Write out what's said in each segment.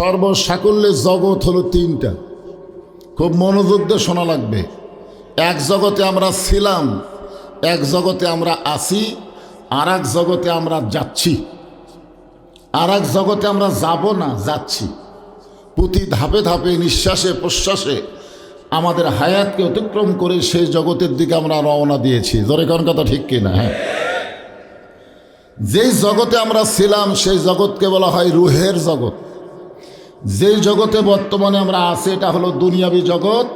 সর্বসাকুল্যে জগৎ হলো তিনটা, খুব মনোযোগ দিয়ে শোনা লাগবে। এক জগতে আমরা ছিলাম, এক জগতে আমরা আছি, আর এক জগতে আমরা যাচ্ছি, আর এক জগতে আমরা যাব না, যাচ্ছি। প্রতি ধাপে ধাপে নিঃশ্বাসে প্রশ্বাসে আমাদের হায়াতকে অতিক্রম করে সেই জগতের দিকে আমরা রওনা দিয়েছি। জোরে কোন কথা ঠিক কিনা? হ্যাঁ, যেই জগতে আমরা ছিলাম সেই জগৎকে বলা হয় রুহের জগৎ। যেই জগতে বর্তমানে আমরা আছি এটা হলো দুনিয়াবী জগৎ।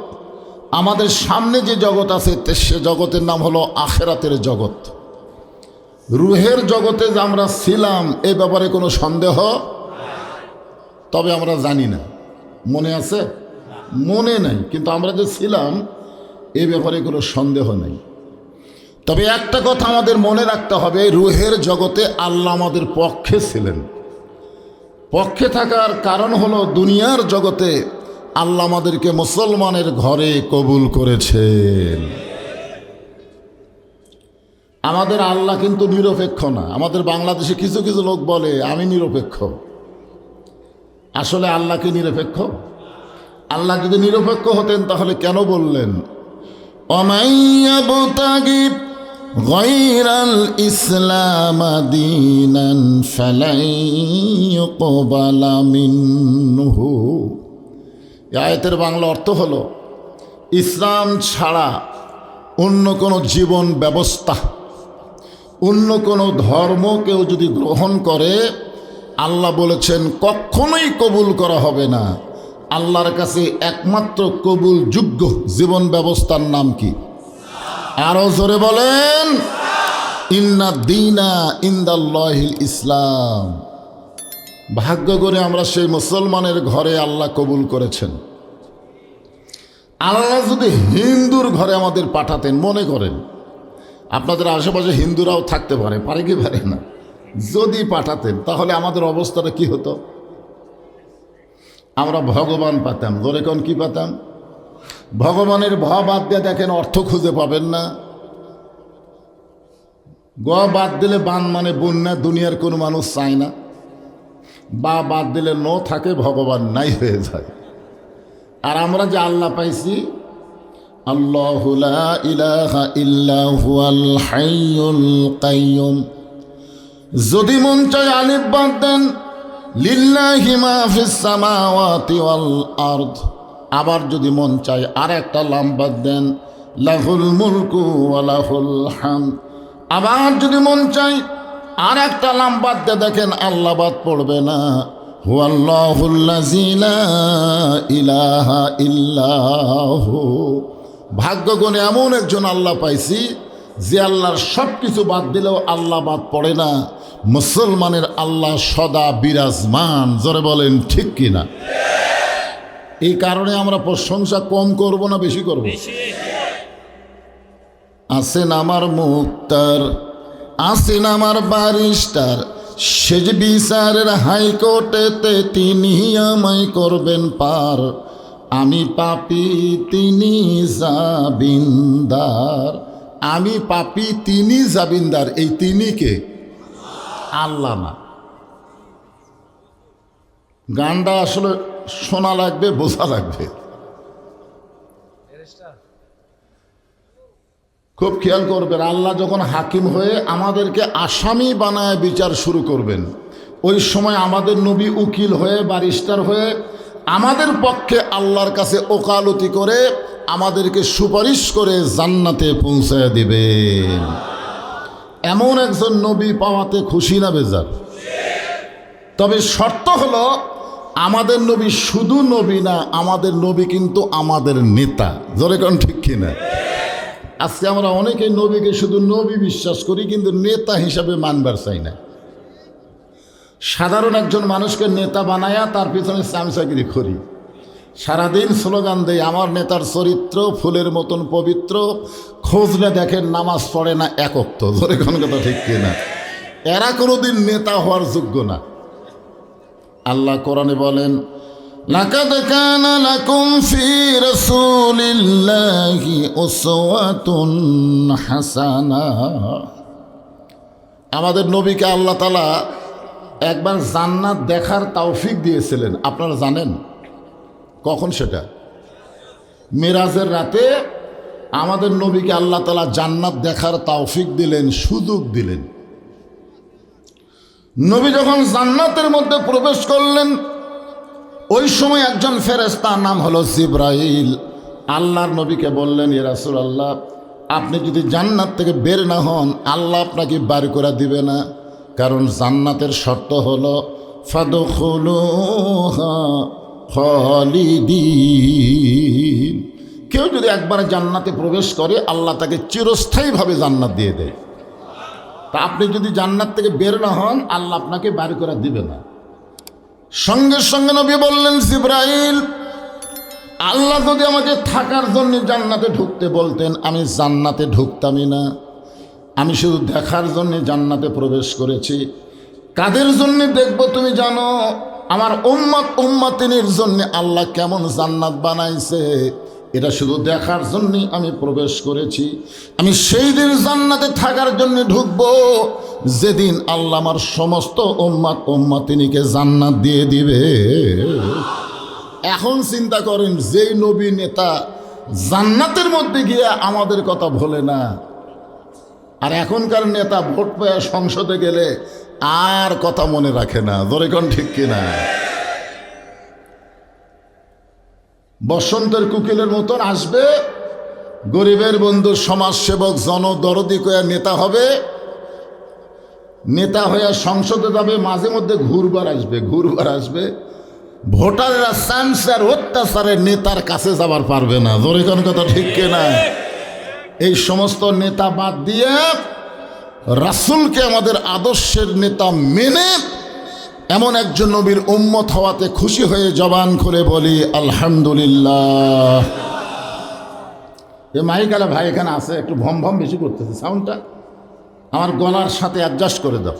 আমাদের সামনে যে জগৎ আছে সে জগতের নাম হলো আখেরাতের জগৎ। রুহের জগতে যে আমরা ছিলাম এ ব্যাপারে কোনো সন্দেহ, তবে আমরা জানি না। মনে আছে? মনে নাই, কিন্তু আমরা যে ছিলাম এ ব্যাপারে কোনো সন্দেহ নেই। তবে একটা কথা আমাদের মনে রাখতে হবে, রুহের জগতে আল্লাহ আমাদের পক্ষে ছিলেন। পক্ষে থাকার কারণ হলো দুনিয়ার জগতে আল্লাহ আমাদেরকে মুসলমানের ঘরে কবুল করেছেন। আমাদের আল্লাহ কিন্তু নিরপেক্ষ না। আমাদের বাংলাদেশে কিছু কিছু লোক বলে আমি নিরপেক্ষ। আসলে আল্লাহ কি নিরপেক্ষ? আল্লাহ যদি নিরপেক্ষ হতেন তাহলে কেন বললেন অমাইয়াবতাগি গায়রাল ইসলাম দীনান ফালাই ইউকবালা মিনহু। এই আয়াতের বাংলা অর্থ হলো ইসলাম ছাড়া অন্য কোনো জীবন ব্যবস্থা, অন্য কোনো ধর্ম কেউ যদি গ্রহণ করে আল্লাহ বলেছেন কখনোই কবুল করা হবে না। আল্লাহর কাছে একমাত্র কবুল যোগ্য জীবন ব্যবস্থার নাম কি? আরো জোরে বলেন, ইন্না দীনা ইনদাল্লাহিল ইসলাম। ভাগ্য করে আমরা সেই মুসলমানের ঘরে আল্লাহ কবুল করেছেন। আল্লাহ যদি হিন্দুর ঘরে আমাদের পাঠাতেন, মনে করেন আপনাদের আশেপাশে হিন্দুরাও থাকতে পারে, পারে কি পারে না, যদি পাঠাতেন তাহলে আমাদের অবস্থাটা কি হতো? আমরা ভগবান পাতাম। ধরে কোন কি পাতাম? ভগবানের ভ বাদ দিয়ে দেখেন অর্থ খুঁজে পাবেন না। গ বাদ দিলে বান মানে বন্যা, দুনিয়ার কোনো মানুষ চায় না। বা বাদ দিলে ন থাকে, ভগবান নাই হয়ে যায়। আর আমরা যে আল্লাহ পাইছি, আল্লাহু লা ইলাহা ইল্লা হুয়াল হাইয়ুল কাইয়ুম। যদি মন চায় আলিফ বাদ দেন, লিল্লাহি মা ফিস সামাওয়াতি ওয়াল আরদ। আবার যদি মন চায় আর একটা লাম বাদ দেন, লাহুল মুলকু ওয়া লাহুল হামদ। আবার যদি মন চায় আর একটা লাম বাদ দিয়ে দেখেন আল্লাহ বাদ পড়বে না, হুয়াল্লাহুল্লাযী লা ইলাহা ইল্লাহু। ভাগ্য গুণে এমন একজন আল্লাহ পাইছি যে আল্লাহর সব কিছু বাদ দিলেও আল্লাহ বাদ পড়ে না। মুসলমানের আল্লাহ সদা বিরাজমান। জোরে বলেন ঠিক কিনা? এই কারণে আমরা প্রশংসা কম করব না বেশি করব? আছেন আমার মুক্তার, আছেন আমার ব্যারিস্টার, সে যে বিচারের হাইকোর্টেতে তিনি আমায় করবেন পার। আমি পাপী তিনি জাবিন্দার। আমি পাপী তিনি জাবিন্দার। এই তিনি কে? আল্লাহ না। গানটা আসলে শোনা লাগবে, বোঝা লাগবে। খুব খেয়াল করবেন, আল্লাহ যখন হাকিম হয়ে আমাদেরকে আসামি বানায় বিচার শুরু করবেন, ওই সময় আমাদের নবী উকিল হয়ে, ব্যারিস্টার হয়ে আমাদের পক্ষে আল্লাহর কাছে ওকালতি করে আমাদেরকে সুপারিশ করে জান্নাতে পৌঁছায় দিবেন। এমন একজন নবী পাওয়াতে খুশি না বেজার? তবে শর্ত হলো আমাদের নবী শুধু নবী না, আমাদের নবী কিন্তু আমাদের নেতা। জোরে কোন ঠিক কিনা? আজকে আমরা অনেকে নবীকে শুধু নবী বিশ্বাস করি, কিন্তু নেতা হিসাবে মানবার চাই না। সাধারণ একজন মানুষকে নেতা বানায়া তার পিছনে চামচাগিরি করি, সারাদিন স্লোগান দেয় আমার নেতার চরিত্র ফুলের মতন পবিত্র, খোঁজলে দেখেন নামাজ পড়ে না এক ওয়াক্ত। ধরে কোন কথা ঠিক কিনা? এরা কোনোদিন নেতা হওয়ার যোগ্য না। আল্লাহ কোরআনে বলেন, লাকাদ কানা লাকুম ফি রাসূলিল্লাহি উসওয়াতুন হাসানাহ। আমাদের নবীকে আল্লাহ তাআলা একবার জান্নাত দেখার তৌফিক দিয়েছিলেন, আপনারা জানেন কখন? সেটা মেরাজের রাতে আমাদের নবীকে আল্লাহ তাআলা জান্নাত দেখার তৌফিক দিলেন, সুযোগ দিলেন। নবী যখন জান্নাতের মধ্যে প্রবেশ করলেন, ওই সময় একজন ফেরেশতার নাম হলো জিবরাইল আল্লাহর নবীকে বললেন, ইয়া রাসূলুল্লাহ, আপনি যদি জান্নাত থেকে বের না হন আল্লাহ আপনাকে বার করে দিবে না, কারণ জান্নাতের শর্ত হলো ফাদখুলুহা খালিদিন। কেউ যদি একবার জান্নাতে প্রবেশ করে আল্লাহ তাকে চিরস্থায়ীভাবে জান্নাত দিয়ে দেয়। তা আপনি যদি জান্নাত থেকে বের না হন আল্লাহ আপনাকে বার করে দিবে না। সঙ্গে সঙ্গে নবী বললেন, জিবরাইল, আল্লাহ যদি আমাকে থাকার জন্য জান্নাতে ঢুকতে বলতেন আমি জান্নাতে ঢুকতামই না। আমি শুধু দেখার জন্য জান্নাতে প্রবেশ করেছি। কাদের জন্য দেখব তুমি জানো? আমার উম্মত উম্মাতিনীর জন্য আল্লাহ কেমন জান্নাত বানাইছে, এটা শুধু দেখার জন্যই আমি প্রবেশ করেছি। আমি সেই দিন জান্নাতে থাকার জন্য ঢুকবো যেদিন আল্লাহ আমার সমস্ত উম্মত উম্মাতিনীকে জান্নাত দিয়ে দিবে। এখন চিন্তা করেন, যেই নবী নেতা জান্নাতের মধ্যে গিয়ে আমাদের কথা ভোলে না, আর এখনকার নেতা ভোট পেয়ে সংসদে গেলে আর কথা মনে রাখে না। ধরে কোন ঠিক কিনা? বসন্তের কুকিলের মতন আসবে, গরিবের বন্ধু, সমাজসেবক, জনদরদি কয়া নেতা হবে, নেতা হয়ে সংসদে যাবে, মাঝে মধ্যে ঘুরবার আসবে। ভোটাররা চান্সার অত্যাচারে নেতার কাছে যাবার পারবে না। ধরে কোন কথা ঠিক কিনা? এই সমস্ত নেতা বাদ দিয়ে রাসূলকে আমাদের আদর্শের নেতা মেনে এমন একজন নবীর উম্মত হওয়াতে খুশি হয়ে জবান খুলে বলি আলহামদুলিল্লাহ। এ মাইকালা ভাই এখানে আছে, একটু ভম ভম বেশি করতেছে সাউন্ডটা, আমার গলার সাথে অ্যাডজাস্ট করে দাও।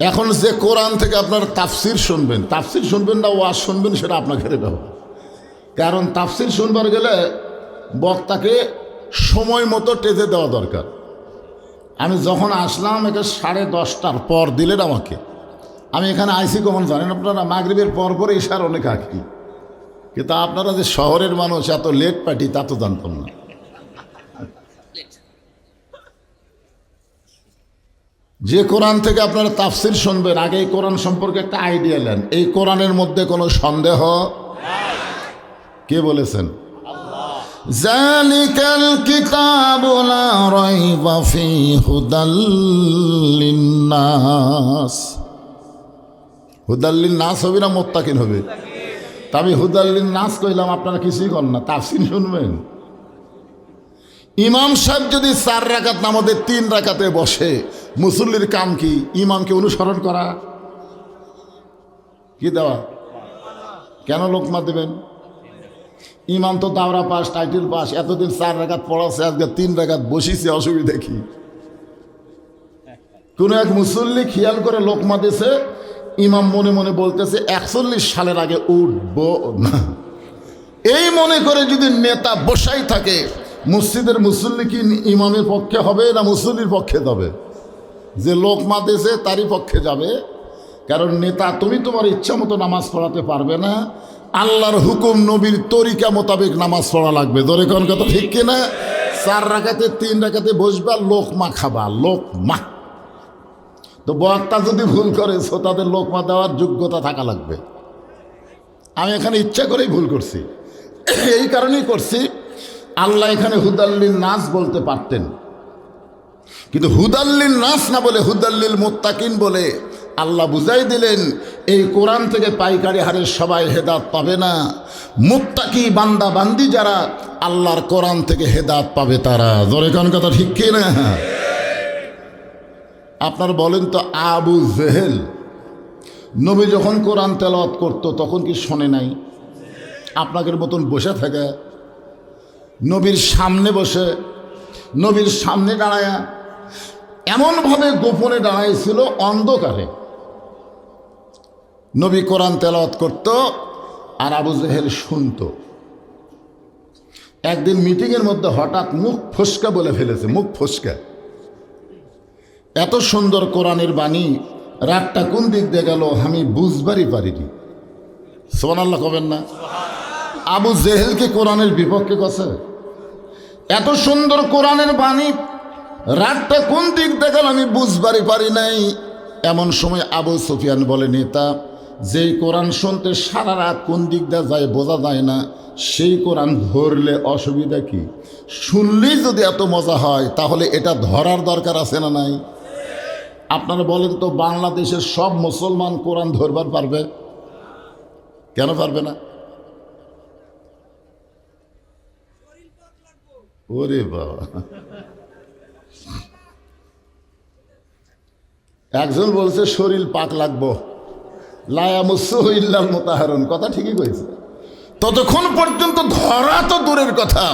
এখন যে কোরআন থেকে আপনার তাফসির শুনবেন না ওয়াজ শুনবেন, সেটা আপনাকে ব্যাপার। কারণ তাফসির শুনবার গেলে বক্তাকে সময় মতো টেজে দেওয়া দরকার। আমি যখন আসলাম এটা 10:30টার পর দিলেন আমাকে। আমি এখানে আইসি কখন জানেন আপনারা? মাগরিবের পর ইশার অনেক আঁকি, কিন্তু আপনারা যে শহরের মানুষ এত লেট পার্টি তা তো জানতাম না। যে কোরআন থেকে আপনারা তাফসির শুনবেন, আগে এই কোরআন সম্পর্কে একটা আইডিয়া নেন। এই কোরআনের মধ্যে কোনো সন্দেহ? কে বলেছেন? জালিকাল কিতাবু লা রাইবা ফীহি হুদাল লিন্নাস। হুদাল লিন্নাস হবে না মুত্তাকিন হবে? তা আমি হুদাল লিন্নাস কইলাম, আপনারা কিছুই করেন না, তাফসির শুনবেন। ইমাম সাহেব যদি 4 রাকাত নামাজে 3 রাকাতে বসে, মুসল্লির কাম কি? ইমামকে অনুসরণ করা, কি দেওয়া? কেন লোকমা দেবেন? ইমাম তো দাওরা পাস, টাইটেল পাস, এতদিন 4 রাকাত পড়াচ্ছে, আজকে 3 রাকাত বসিছে, অসুবিধা কি? কোনো এক মুসল্লি খেয়াল করে লোকমা দিয়েছে, ইমাম মনে মনে বলতেছে 41 সালের আগে উঠবো না। এই মনে করে যদি নেতা বসাই থাকে, মসজিদের মুসল্লি কি ইমামের পক্ষে হবে না মুসল্লির পক্ষে যাবে? যে লোকমা দিয়েছে তারই পক্ষে যাবে। কারণ নেতা তুমি তোমার ইচ্ছা মতো নামাজ পড়াতে পারবে না, আল্লাহর হুকুম নবীর তরিকা মোতাবেক নামাজ পড়া লাগবে। ধরে কোন কথা ঠিক কিনা? 4 রাকাতে 3 রাকাতে বসবা, লোকমা খাবা, লোকমা। তো বক্তা যদি ভুল করে তাদের লোকমা দেওয়ার যোগ্যতা থাকা লাগবে। আমি এখানে ইচ্ছা করেই ভুল করছি, এই কারণেই করছি। আল্লাহ এখানে হুদাল্লিল নাস বলতে পারতেন, কিন্তু হুদাল্লিল নাস না বলে হুদাল্লিল মুত্তাকিন বলে আল্লাহ বুঝাই দিলেন, এই কোরআন থেকে পাইকারি হারে সবাই হেদাত পাবে না। মুত্তাকি বান্দা বান্দি যারা আল্লাহর কোরআন থেকে হেদাত পাবে তারা। জোরে কোন কথা ঠিক কি না? আপনার বলেন তো, আবু জেহেল নবী যখন কোরআন তেলাওয়াত করতো তখন কি শোনে নাই? আপনাদের মতন বসে থাকে, নবীর সামনে বসে, নবীর সামনে দাঁড়ায়া এমনভাবে গোপনে দাঁড়াইছিল, অন্ধকারে নবী কোরআন তেলাওয়াত করত আর আবু জেহেল শুনত। একদিন মিটিংয়ের মধ্যে হঠাৎ মুখ ফসকা বলে ফেলেছে, মুখ ফসকা। এত সুন্দর কোরআনের বাণী, রাতটা কোন দিক দিয়ে গেল আমি বুঝবারই পারিনি। সুবহানাল্লাহ কবেন না? আবু জেহেলকে কোরআনের বিপক্ষে গেছে। এত সুন্দর কোরআনের বাণী, রাতটা কোন দিক দিয়ে গেল আমি বুঝবারই পারি নাই। এমন সময় আবু সুফিয়ান বলে, নেতা, যেই কোরআন শুনতে সারা রাত কোন দিক দিয়ে যায় বোঝা যায় না, সেই কোরআন ধরলে অসুবিধা কি? শুনলেই যদি এত মজা হয় তাহলে এটা ধরার দরকার আছে না নাই? আপনারা বলেন তো, বাংলাদেশের সব মুসলমান কোরআন ধরবার পারবে? কেন পারবে না? ওরে বাবা, একজন বলছে শরীর পাক লাগবো, লায়ামুসু ইল্লাল মুতাহারুন, কথা ঠিকই কইছে। ততক্ষণ পর্যন্ত ধরা তো দূরের কথা,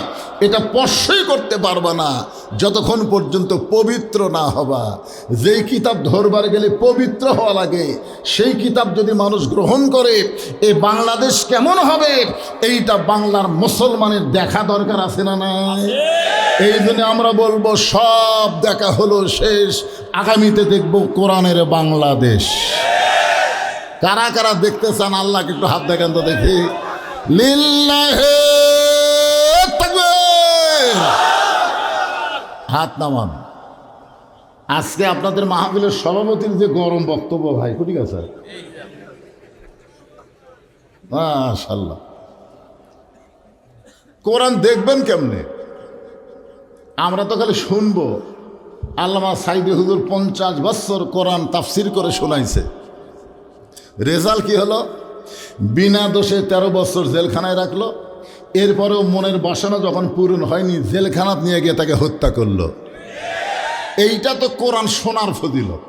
এটা স্পর্শই করতে পারবা না যতক্ষণ পর্যন্ত পবিত্র না হবা। যেই কিতাব ধরবার গেলে পবিত্র হওয়া লাগে, সেই কিতাব যদি মানুষ গ্রহণ করে, এই বাংলাদেশ কেমন হবে এইটা বাংলার মুসলমানের দেখা দরকার আছে না নাই? এই জন্য আমরা বলবো, সব দেখা হলো শেষ, আগামীতে দেখব কোরআনের বাংলাদেশ। কারা কারা দেখতে চান আল্লাহকে একটু হাত দেখান তো দেখি। লিল্লাহে তাকবীর, হাত নামান। আজকে আপনাদের মাহফিলের সভাপতির যে গরম বক্তব্য ভাই, ঠিক আছে, মাশাআল্লাহ। কোরআন দেখবেন কেমনে? আমরা তো খালি শুনবো। আল্লামা সাইদি হুজুর 50 বছর কোরআন তাফসির করে শোনাইছে। রেজাল্ট কি হলো? বিনা দোষে 13 বছর জেলখানায় রাখলো। এরপরেও মনের বাসনা যখন পূরণ হয়নি, জেলখানাত নিয়ে গিয়ে তাকে হত্যা করলো। এইটা তো কোরআন শোনার ফজিলত।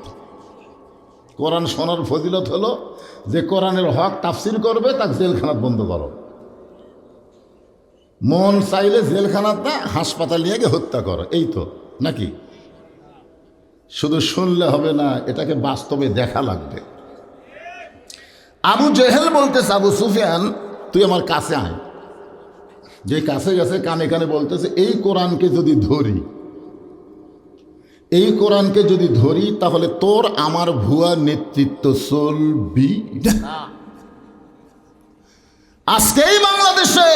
কোরআন শোনার ফজিলত হলো যে কোরআনের হক তাফসির করবে, তাকে জেলখানাত বন্ধ করো। মন চাইলে জেলখানাত না, হাসপাতাল নিয়ে গিয়ে হত্যা করো, এই তো নাকি? শুধু শুনলে হবে না, এটাকে বাস্তবে দেখা লাগবে। আবু জেহেল বলতেছে, আবু সুফিয়ান তুই আমার কাছে আয়। যে কাছে গেছে কানে কানে বলতেছে, এই কোরআনকে যদি ধরি, এই কোরআনকে যদি ধরি তাহলে তোর আমার ভুয়া নেতৃত্ব চলবি। আজকেই বাংলাদেশে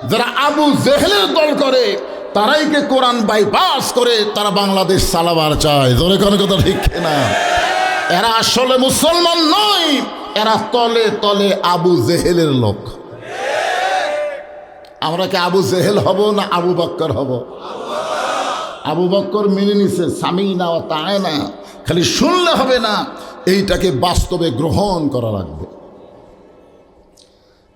যারা আবু জেহেলের দল করে, তারাই কে কোরআন বাইপাস করে তারা বাংলাদেশ চালাবার চায়। জোরে কোনো কথা ঠিক না? এরা আসলে মুসলমান নয়, এরা তলে তলে আবু জেহেলের লোক। আমরা কি আবু জেহেল হব না আবু বক্কর হব? আবু বক্কর মেনে নিছে, সামিনা ওয়া তাআনা, খালি শুনলে হবে না, এইটাকে বাস্তবে গ্রহণ করা লাগবে।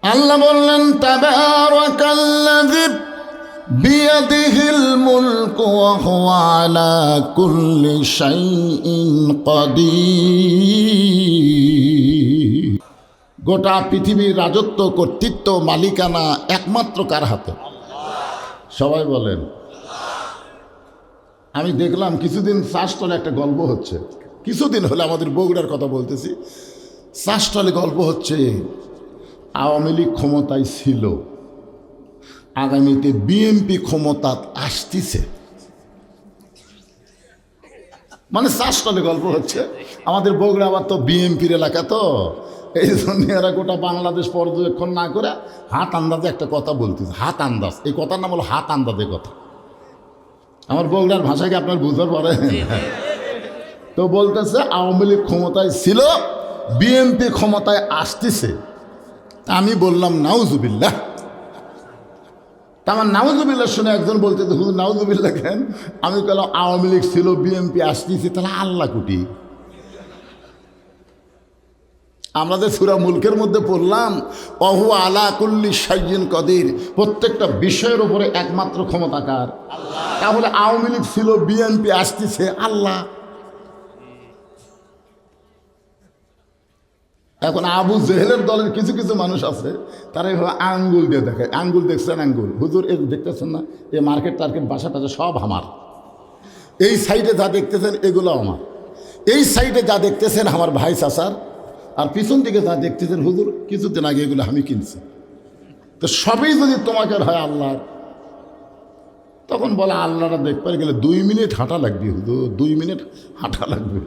আল্লাহ বললেন, তাবারাকাল্লাযী বিয়াদিহিল মুলকু ওয়া হুয়া আলা কুল্লি শাইইন কাদির। গোটা পৃথিবীর রাজত্ব, কর্তৃত্ব, মালিকানা একমাত্র কার হাতে? সবাই বলেন। আমি দেখলাম কিছুদিন চাষতলে একটা গল্প হচ্ছে, কিছুদিন হলে, আমাদের বগুড়ার কথা বলতেছি, চাষতলে গল্প হচ্ছে আওয়ামী লীগ ক্ষমতায় ছিল, আগামীতে বিএনপি ক্ষমতা আসতেছে। মানে চাষতলে গল্প হচ্ছে। আমাদের বগুড়া আবার তো বিএনপির এলাকা, তো এই জন্য এরা গোটা বাংলাদেশ পর্যবেক্ষণ না করে হাত আন্দাজে একটা কথা বলতেছে। হাত আন্দাজ, এই কথার নাম হলো হাত আন্দাজে কথা। আমার বগুড়ার ভাষাকে আপনার বুঝতে পারেন? তো বলতেছে আওয়ামী লীগ ক্ষমতায় ছিল, বিএনপি ক্ষমতায় আসতেছে। আমি বললাম নাউজুবিল্লাহ। তা আমার নাউজুবিল্লাহ শুনে একজন বলতেছে, হুজুর নাউজুবিল্লাহ কেন? আমি বললাম আওয়ামী লীগ ছিল, বিএনপি আসতেছে, তাহলে আল্লাহ কুটি। আমাদের সূরা মুলকের মধ্যে পড়লাম, ওহু আলা কুল্লি শাইইন কাদির, প্রত্যেকটা বিষয়ের উপরে একমাত্র ক্ষমতাকার আল্লাহ। তাহলে আওয়ামী লীগ ছিল, বিএনপি আসতেছে, আল্লাহ। এখন আবু জেহেলের দলের কিছু কিছু মানুষ আছে, তারা এভাবে আঙ্গুল দিয়ে দেখায়। আঙ্গুল দেখছেন? আঙ্গুল হুজুর এ দেখতেছেন না? এই মার্কেট টার্কেট বাসা টাসা সব আমার। এই সাইডে যা দেখতেছেন এগুলো আমার। এই সাইডে যা দেখতেছেন আমার ভাই চাচার, আর পিছন দিকে যা দেখতেছেন হুজুর কিছুদিন আগে এগুলো আমি কিনছি। তো সবই যদি তোমাকে হয় আল্লাহর, তখন বলে আল্লাহরা দেখতে গেলে 2 মিনিট হাঁটা লাগবে হুজুর, 2 মিনিট হাঁটা লাগবে।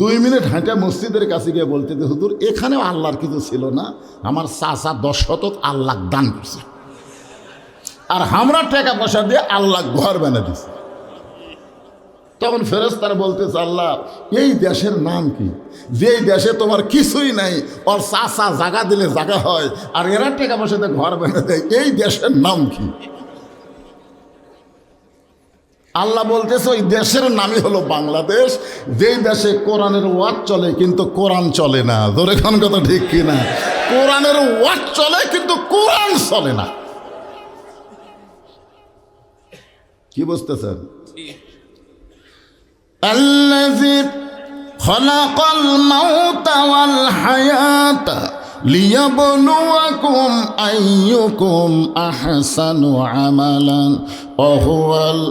2 মিনিট হাঁটা মসজিদের কাছে গিয়ে বলতে যে হুজুর এখানেও আল্লাহর কিছু ছিল না, আমার চাচা 10 শতক আল্লাহ দান করছে, আর আমরা টাকা পয়সা দিয়ে আল্লাহ ঘর বানিয়ে দিছে। তখন ফেরেশতারা বলতেছে আল্লাহ এই দেশের নাম কি, যেই দেশে তোমার কিছুই নাই, ওর চাচা জায়গা দিলে জায়গা হয়, আর এরা টাকা পয়সা দিয়ে ঘর বানিয়ে দেয়, এই দেশের নাম কি? আল্লাহ বলতেছে ওই দেশের নামই হলো বাংলাদেশ, যেই দেশে কোরআনের ওয়াজ চলে কিন্তু কোরআন চলে না। ধরে কোন কথা ঠিক কিনা? কোরআনের ওয়াজ চলে কিন্তু কোরআন চলে না। কি বুঝতেছেন? আল্লাযী খালাকাল মাউতা ওয়াল হায়াতা লিয়াবলুয়াকুম আইয়ুকুম আহসানু আমালান ওয়া হুয়াল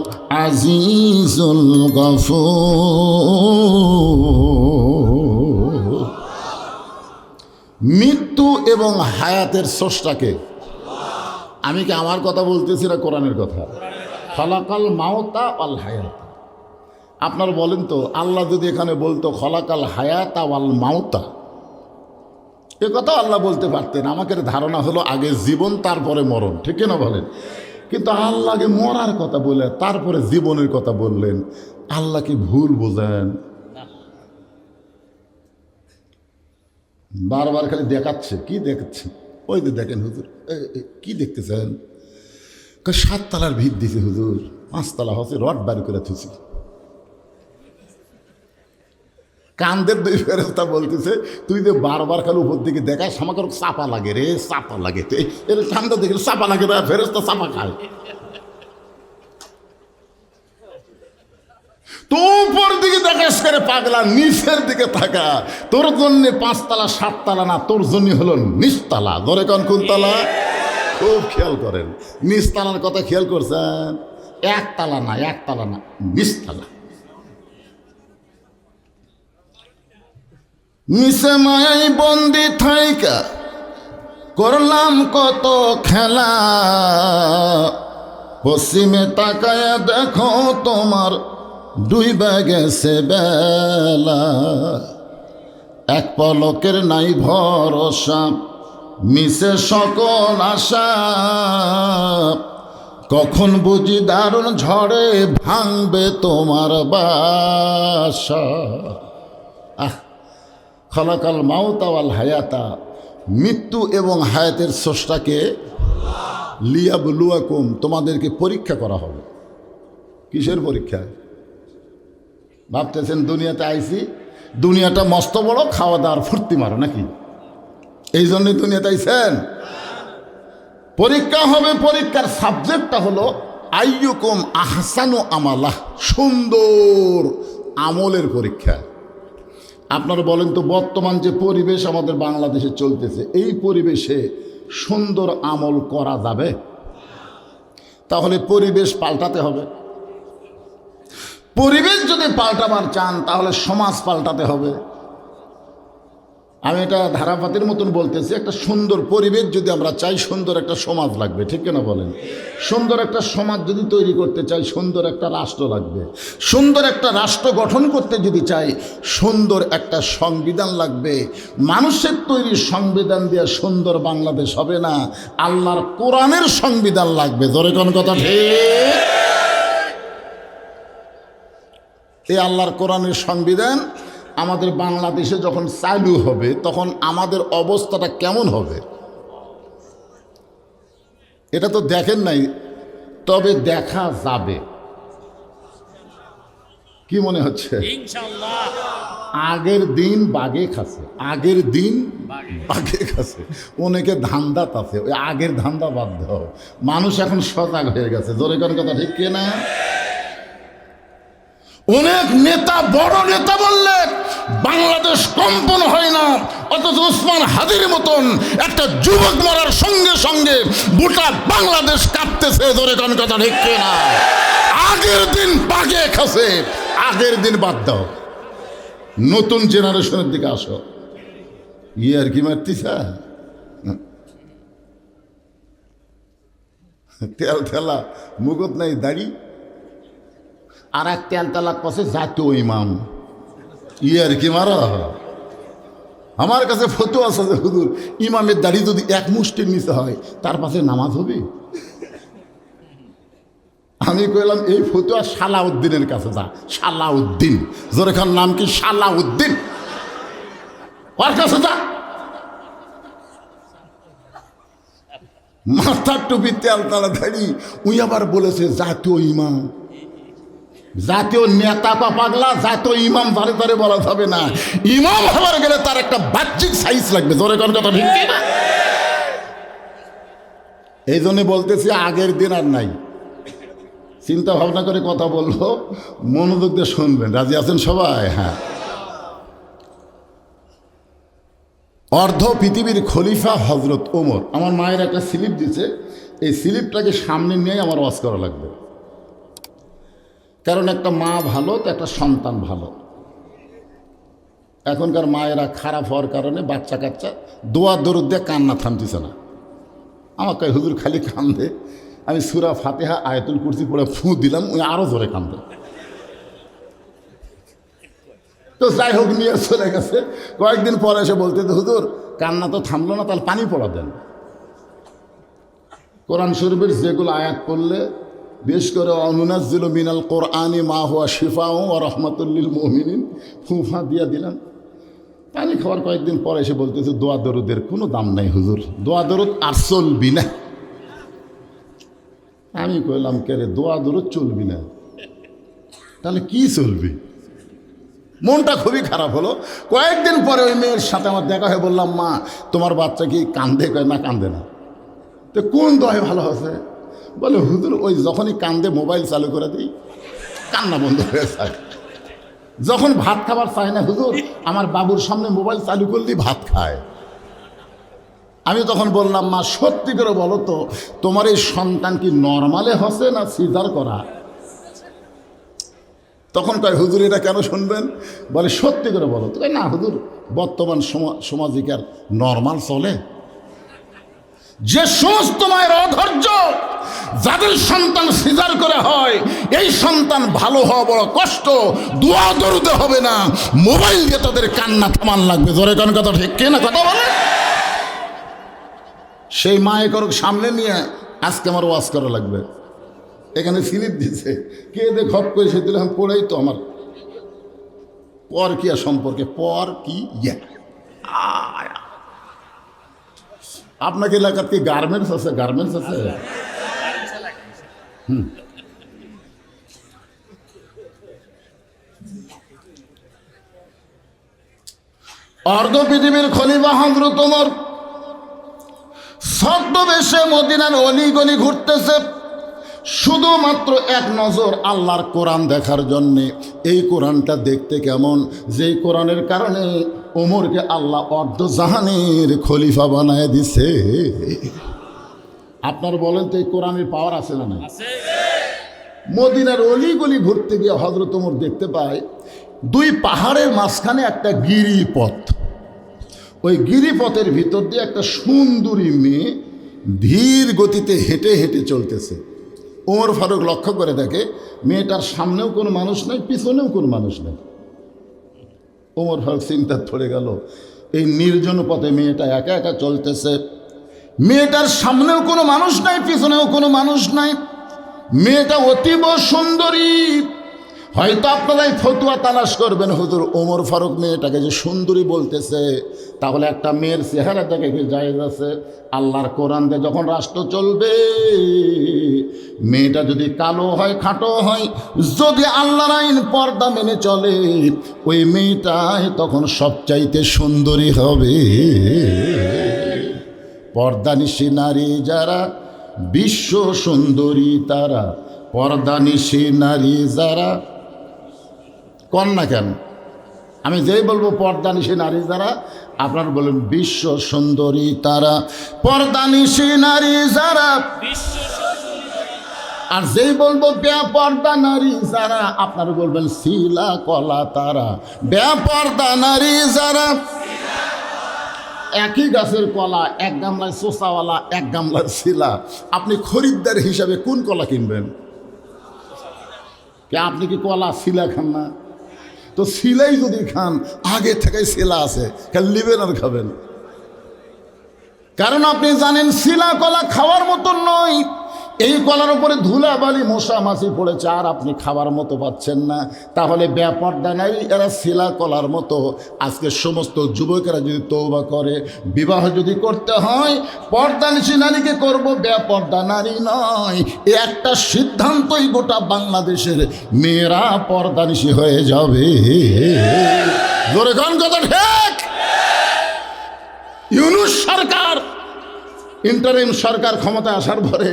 আজিজুল গফুর। মৃত্যু এবং হায়াতের স্রষ্টাকে। আমি কি আমার কথা বলতেছি না কোরআনের কথা? খালাকাল মাউতা ওয়াল হায়াতা। আপনার বলেন তো আল্লাহ যদি এখানে বলতো খলাকাল হায়াতা ওয়াল মাউতা, এ কথা আল্লাহ বলতে পারতেন। আমাকে ধারণা হলো আগে জীবন তারপরে মরণ, ঠিক না বলেন? কিন্তু আল্লাহকে মরার কথা বলে তারপরে জীবনের কথা বললেন। আল্লাহ কি ভুল বোঝেন? বারবার খালি দেখাচ্ছে। কি দেখাচ্ছে? ওই যে দেখেন হুজুর, কি দেখতেছেন? 7 তলার ভিত দিছে হুজুর, 5 তলা হচ্ছে রড বাড়ি করে থুছি। কান্দের 2 ফেরেশতা বলতেছে তুই যে বারবার খালি উপর দিকে দেখাস, আমাকে চাপা লাগে রে, চাপা লাগে। এর ঠান্ডা দেখে চাপা লাগে না, ফেরেশতা চাপা খায়। তো উপর দিকে দেখাস করে পাগলা, নিচের দিকে থাকা। তোর জন্য 5 তলা 7 তলা না, তোর জন্য হলো নিচতলা। ধরে কোন তলা? খুব খেয়াল করেন, নিচতলার কথা খেয়াল করছেন? 1 তলা না, 1 তলা না, নিচতলা। নিচে মায়াই বন্দি থাইকা করলাম কত খেলা, পশ্চিমে তাকায়া দেখো তোমার ডুইবা গেছে বেলা। এক পলকের নাই ভরসা, মিশে সকল আশা, কখন বুঝি দারুণ ঝড়ে ভাঙবে তোমার বাসা। খালাকাল মাউতা ওয়াল হায়াতা, মৃত্যু এবং হায়াতের স্রষ্টাকে। লিয়াবলুয়াকুম, তোমাদেরকে পরীক্ষা করা হবে। কিসের পরীক্ষা? ভাবতেছেন দুনিয়াতে আইছি, দুনিয়াটা মস্ত বড়, খাওয়া দাওয়ার ফুর্তি মারো নাকি? এই জন্যই দুনিয়াতে আইছেন? পরীক্ষা হবে। পরীক্ষার সাবজেক্টটা হলো আইয়ুকুম আহসানু আমালাহ, সুন্দর আমলের পরীক্ষা। আপনারা বলেন তো বর্তমান যে পরিবেশ আমাদের বাংলাদেশে চলতেছে, এই পরিবেশে সুন্দর আমল করা যাবে? তাহলে পরিবেশ পাল্টাতে হবে। পরিবেশ যদি পাল্টাবার চান তাহলে সমাজ পাল্টাতে হবে। আমি এটা ধারাপাতির মতন বলতেছি, একটা সুন্দর পরিবেশ যদি আমরা চাই, সুন্দর একটা সমাজ লাগবে, ঠিক না বলেন? সুন্দর একটা সমাজ যদি তৈরি করতে চাই, সুন্দর একটা রাষ্ট্র লাগবে। সুন্দর একটা রাষ্ট্র গঠন করতে যদি চাই, সুন্দর একটা সংবিধান লাগবে। মানুষের তৈরি সংবিধান দিয়ে সুন্দর বাংলাদেশ হবে না, আল্লাহর কোরআনের সংবিধান লাগবে। ধরে কোন কথা ঠিক? এই আল্লাহর কোরআনের সংবিধান আমাদের বাংলাদেশে যখন চালু হবে তখন আমাদের অবস্থাটা কেমন হবে এটা তো দেখেন নাই, তবে দেখা যাবে। কি মনে হচ্ছে? ইনশাআল্লাহ। আগের দিন বাগে খাচ্ছে, আগের দিন বাগে খাচ্ছে। অনেকে ধান্দাত আছে, ওই আগের ধান্দা বাদ দাও। মানুষ এখন সজাগ হয়ে গেছে। জোরে কোন কথা ঠিক কিনা? অনেক নেতা, বড় নেতা বললে বাংলাদেশ কম্পন হয় না, অথচ ওসমান হাদির মতন একটা যুবক মরার সঙ্গে সঙ্গে গোটা বাংলাদেশ কাঁপতেছে। ধরে কোন কথা ঠিক না? আগের দিন বাগে খাসে, আগের দিন বাদ দাও, নতুন জেনারেশনের দিকে আসো। আর কি মারতিস? তেল তেলা মুগত নাই দাড়ি, আর এক তেল তেলা কষে জাতীয় ইমাম। আর কি মারা আমার কাছে ফটো আছে যে হুজুর ইমামের দাড়ি যদি এক মুষ্টির নিচে হয় তার পাশে নামাজ হবে। আমি কইলাম এই ফতুয়া সালাউদ্দিনের কাছে যা। সালাউদ্দিন জোরে খান নাম কি? সালাউদ্দিন, ওর কাছে যা। মাথার টুপি তেল তালা দাড়ি, উই আবার বলেছে জাতীয় ইমাম। জাতীয় নেতা বা পাগলা, জাতীয় ইমাম ধারে ধারে বলা যাবে না। ইমাম হবার গেলে তার একটা বাহ্যিক সাইজ লাগবে। জোরে কোন কথা ঠিক না? এই জন্য বলতেছি আগের দিন আর নাই, চিন্তা ভাবনা করে কথা বলবো, মনোযোগ দিয়ে শুনবেন। রাজি আছেন সবাই? হ্যাঁ। অর্ধ পৃথিবীর খলিফা হজরত ওমর। আমার মায়ের একটা স্লিপ দিছে, এই স্লিপটাকে সামনে নিয়ে আমার ওয়াজ করা লাগবে, কারণ একটা মা ভালো তো একটা সন্তান ভালো। এখনকার মায়েরা খারাপ হওয়ার কারণে বাচ্চা কাচ্চা দোয়া দরুদ দিয়ে কান্না থামতেছে না। আমাকে হুজুর খালি কান্দে, আমি সূরা ফাতিহা আয়াতুল কুরসি পড়ে ফু দিলাম, ওই আরো জোরে কান্দে। তো যাই হোক, নিয়ে চলে গেছে। কয়েকদিন পরে এসে বলতে, হুজুর কান্না তো থামলো না, তাহলে পানি পড়া দেন। কোরআন শরীফের যেগুলো আয়াত পড়লে, বেশ করে অনুনাজ্জিলু মিনাল কোরআনি মা হুয়া শিফাউ ওয়া রাহমাতুল লিল মুমিনিন, ফুফা দিয়া দিলাম। পানি খাওয়ার কয়েকদিন পরে এসে বলতেছে দোয়া দরুদের কোনো দাম নাই হুজুর, দোয়া দরুদ আর চলবি না। আমি কইলাম কে রে, দোয়া দরুদ চলবি না তাহলে কি চলবি? মনটা খুবই খারাপ হলো। কয়েকদিন পরে ওই মেয়ের সাথে আমার দেখা হয়ে বললাম, মা তোমার বাচ্চা কি কান্দে? কয় না, কান্দে না। তো কোন দোয়া ভালো আছে? বলে হুজুর ওই যখনই কান্দে মোবাইল চালু করে দিই, কান্না বন্ধ হয়ে যায়। যখন ভাত খাবার চায় না হুজুর, আমার বাবুর সামনে মোবাইল চালু করলেই ভাত খায়। আমি তখন বললাম, মা সত্যি করে বলো তো, তোমার এই সন্তান কি নর্মালে হসে না সিজার করা? তখন কয় হুজুর এটা কেন শুনবেন? বলে সত্যি করে বলো তো। না হুজুর, বর্তমান সমাজে কি আর নর্মাল চলে? যে সমস্ত মায়ের অধৈর্য, যাদের সন্তান সিজার করে হয়, এই সন্তান ভালো হওয়া বড় কষ্ট। দোয়া দরুদে হবে না, মোবাইল দিয়ে তাদের কান্না থামান লাগবে। জোরে কোন কথা ঠিক কে না কথা বলে? সেই মায়ে করুক সামনে নিয়ে আজকে আমার ওয়াজ করা লাগবে। এখানে স্লিপ দিচ্ছে, কে দে খপ করে সে দিলাম, পড়েই তো আমার পর কিয়া সম্পর্কে। পর কি ইয়া, আপনাকে এলাকার কি গার্মেন্টস আছে? গার্মেন্টস আছে? অর্ধ পৃথিবীর খলিফা হযরত ওমর ছদ্মবেশে মদিনার অলি গলি ঘুরতেছে, শুধুমাত্র এক নজর আল্লাহর কোরআন দেখার জন্যে। এই কোরআনটা দেখতে কেমন, যেই কোরআনের কারণে ওমরকে আল্লাহ অর্ধ জাহানের খলিফা বানায় দিছে। আপনার বলেন তো এই কোরআনের পাওয়ার আছে না? মদিনার অলিগলি ঘুরতে গিয়ে হযরত ওমর দেখতে পায় দুই পাহাড়ের মাঝখানে একটা গিরিপথ। ওই গিরিপথের ভিতর দিয়ে একটা সুন্দরী মেয়ে ধীর গতিতে হেঁটে হেঁটে চলতেছে। ওমর ফারুক লক্ষ্য করে দেখে মেয়েটার সামনেও কোনো মানুষ নেই, পিছনেও কোনো মানুষ নেই। ওমর ফারুক চিন্তা পড়ে গেল, এই নির্জন পথে মেয়েটা একা একা চলতেছে, মেয়েটার সামনেও কোনো মানুষ নাই, পিছনেও কোনো মানুষ নাই, মেয়েটা অতীব সুন্দরী। হয়তো আপনারাই ফতুয়া তালাশ করবেন, হুজুর ওমর ফারুক মেয়েটাকে যে সুন্দরী বলতেছে, তাহলে একটা মেয়ের চেহারা দেখে কি জায়েজ আছে? আল্লাহর কোরআন দিয়ে যখন রাষ্ট্র চলবে, মেয়েটা যদি কালো হয়, খাটো হয়, যদি আল্লাহর আইন পর্দা মেনে চলে, ওই মেয়েটাই তখন সবচাইতে সুন্দরী হবে। পর্দানিশী নারী যারা, বিশ্ব সুন্দরী তারা। পর্দানিশী নারী যারা, কন্যা কেন? আমি যেই বলবো পর্দানিশী নারী যারা, আপনারা বলেন বিশ্ব সুন্দরী তারা। পর্দানিশী নারী যারা, আর যেই বলবো বেপর্দা নারী যারা, আপনারা বলবেন শিলা কলা তারা। বেপর্দা নারী যারা, একই গাছের কলা, এক গামলায় চোষাওয়ালা, এক গামলার শিলা। আপনি খরিদ্দার হিসাবে কোন কলা কিনবেন? আপনি কি কলা শিলা খান না? তো শিলাই যদি খান, আগে থেকে শিলা আছে, খালি নেবেন আর খাবেন। কারণ আপনি জানেন শিলা কলা খাওয়ার মতো নয়। এই কলার উপরে ধুলা বালি মশা মাছি পড়েছে, আর আপনি খাবার মতো পাচ্ছেন না। তাহলে বেপর্দা নারী এরা শিলা কলার মতো। আজকে সমস্ত যুবকেরা যদি তওবা করে, বিবাহ যদি করতে হয়, পর্দানিশী নারীকে করব, বেপর্দা নারী নয়। এই একটা সিদ্ধান্তই গোটা বাংলাদেশের মেয়েরা পর্দানিশী হয়ে যাবে। জোরে গান কথা ঠিক। ইউনূস সরকার, ইন্টারিম সরকার ক্ষমতা আসার পরে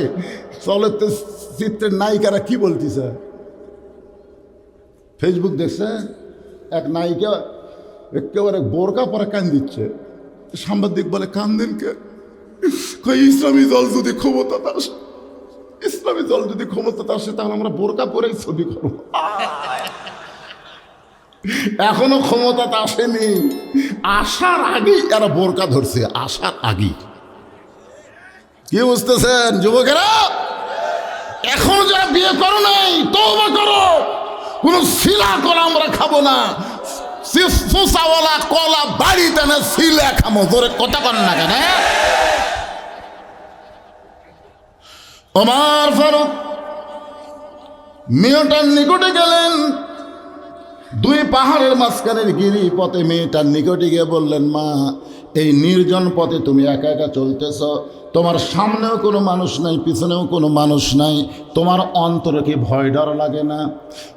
চলচ্চিত্রের নায়িকারা কি বলতেছে? ফেসবুক দেখছে, এক নায়িকা একেবারে বোরকা পরে কান দিচ্ছে। সাংবাদিক বলে, কান্দেন কে? ইসলামী দল যদি ক্ষমতাতে আসে, ইসলামী দল যদি ক্ষমতাতে আসে, তাহলে আমরা বোরকা পরেই ছবি করব। এখনো ক্ষমতাতে আসেনি, আসার আগেই এরা বোরকা ধরছে, আসার আগেই। কি বুঝতেছেন যুবকেরা? এখনো যারা বিয়ে করো নাই, তওবা করো। কোন শিলা কলা আমরা খাবো না, চোষাওয়ালা কলা বাড়িতে না, শিলা খামো। জোরে কথা কন না কেন? ওমর ফারুক মেয়েটার নিকটে গেলেন। দুই পাহাড়ের মাঝখানের গিরি পথে মেয়েটার নিকটে গিয়ে বললেন, মা, এই নির্জন পথে তুমি একা একা চলতেছ, তোমার সামনেও কোনো মানুষ নাই, পিছনেও কোনো মানুষ নাই, তোমার অন্তরে কি ভয় ডর লাগে না?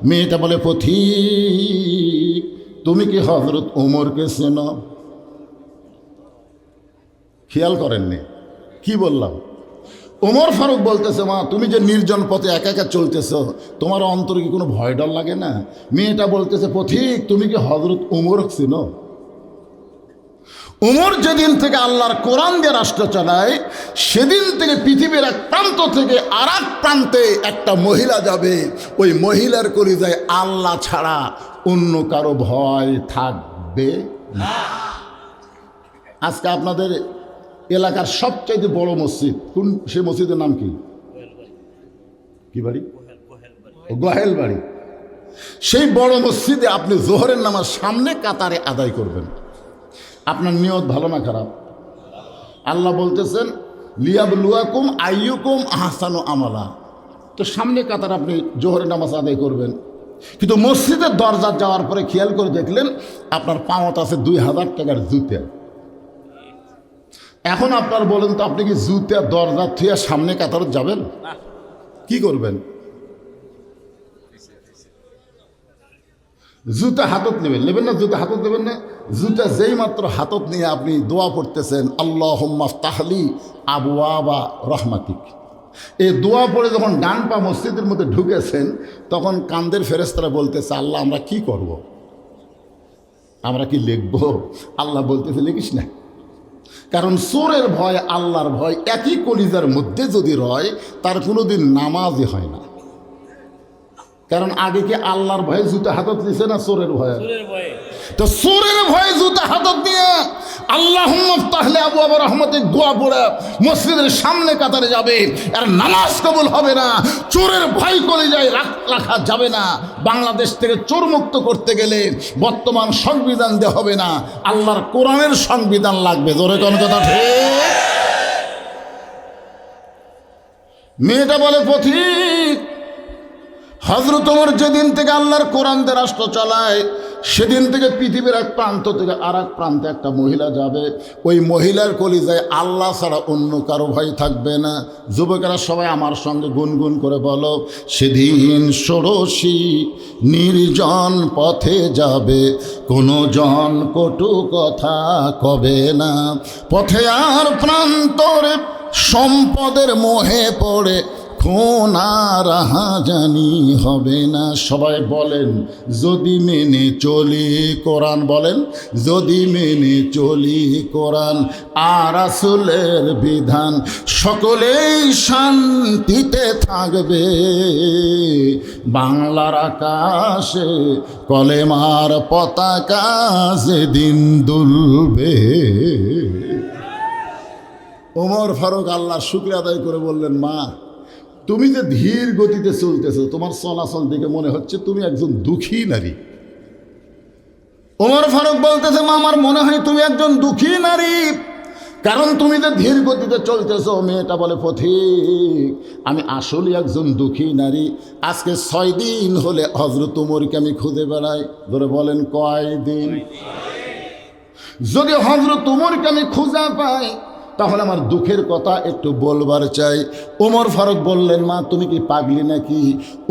মেয়েটা বলে, পথিক, তুমি কি হযরত ওমরকে চেনো? খেয়াল করেননি কি বললাম? ওমর ফারুক বলতেছে, মা, তুমি যে নির্জন পথে একা একা চলতেছ, তোমার অন্তরে কি কোনো ভয় ডর লাগে না? মেয়েটা বলতেছে, পথিক, তুমি কি হযরত ওমরকে চেনো? ওমর যেদিন থেকে আল্লাহর কোরআন দিয়ে রাষ্ট্র চালায়, সেদিন থেকে পৃথিবীর এক প্রান্ত থেকে আর এক প্রান্তে একটা মহিলা যাবে, ওই মহিলার কলিজায় আল্লাহ ছাড়া অন্য কারো ভয় থাকবে না। আজকে আপনাদের এলাকার সবচাইতে বড় মসজিদ কোন? সে মসজিদের নাম কি? কি বাড়ি? গোহেল বাড়ি। সেই বড় মসজিদে আপনি জোহরের নামাজ সামনে কাতারে আদায় করবেন। আপনার নিয়ত ভালো না খারাপ? আল্লাহ বলতেছেন, লিয়াবলুয়াকুম আইয়ুকুম আহসানু আমালা। তো সামনে কাতার আপনি জোহরের নামাজ আদায় করবেন। কিন্তু মসজিদের দরজা যাওয়ার পরে খেয়াল করে দেখলেন আপনার পাওয়াত আছে 2000 টাকার জুতা। এখন আপনার বলেন তো, আপনি কি জুতা দরজা থুয়ে সামনে কাতার যাবেন? কি করবেন? জুতা হাতত নেবেন না? জুতা হাতত নেবেন না? জুতা যেই মাত্র হাতত নিয়ে আপনি দোয়া পড়তেছেন, আল্লাহুম্মা ফতাহলি আবওয়াবা রহমাতিক, এই দোয়া পড়ে যখন ডান পা মসজিদের মধ্যে ঢুকেছেন, তখন কান্দের ফেরেশতারা বলতেছে, আল্লাহ, আমরা কি করব? আমরা কি লিখব? আল্লাহ বলতেছে, লিখিস না। কারণ চোরের ভয় আল্লাহর ভয় একই কলিজার মধ্যে যদি রয়, তার কোনোদিন নামাজই হয় না। কারণ আগে কি আল্লাহর ভয়ে জুতা হাতত দিছে না চোরের ভয়ে? তো চোরের ভয়ে জুতা হাতত দিয়ে আল্লাহুম্মা ফতাহলি আবওয়াবা রহমাতিক দোয়া পড়ে মসজিদের সামনে কাতারে যাবে, আর নামাজ কবুল হবে না। চোরের ভয় কলিজায় রাখা যাবে না। বাংলাদেশ থেকে চোর মুক্ত করতে গেলে বর্তমান সংবিধান দিয়ে হবে না, আল্লাহর কোরআনের সংবিধান লাগবে। জোরে কোন কথা ঠিক? মেয়েটা বলে, পথিক, হযরত ওমর যেদিন থেকে আল্লাহর কোরআন দিয়ে রাষ্ট্র চালায়, সেদিন থেকে পৃথিবীর এক প্রান্ত থেকে আর এক প্রান্তে একটা মহিলা যাবে, ওই মহিলার কলিজায় আল্লাহ ছাড়া অন্য কারো ভয় থাকবে না। যুবকেরা সবাই আমার সঙ্গে গুনগুন করে বলো, সেদিন ষোড়শী নির্জন পথে যাবে, কোনো জন কটু কথা কবে না, পথে আর প্রান্তরে সম্পদের মোহে পড়ে খুন আর রাহাজানি হবে না। সবাই বলেন, যদি মেনে চলি কোরআন, বলেন, যদি মেনে চলি কোরআন আর রাসূলের বিধান, সকলেই শান্তিতে থাকবে, বাংলার আকাশে কলেমার পতাকা যেদিন দুলবে। ওমর ফারুক আল্লাহর শুকরিয়া আদায় করে বললেন, মা তুমি যে ধীর গতিতে চলতেছো, তোমার চলাচল দেখে মনে হচ্ছে তুমি একজন দুঃখী নারী। ওমর ফারুক বলতেছে, মা আমার মনে হয় তুমি একজন দুঃখী নারী, কারণ তুমি যে ধীর গতিতে চলতেছো। মেয়েটা বলে, পথিক আমি আসলে একজন দুঃখী নারী। আজকে 6 দিন হলে হযরত ওমরকে আমি খুঁজে বেড়াই। ধরে বলেন কয় দিন? যদি হযরত ওমরকে আমি খুঁজে পাই তাহলে আমার দুঃখের কথা একটু বলবার চাই। ওমর ফারুক বললেন, মা তুমি কি পাগলি নাকি?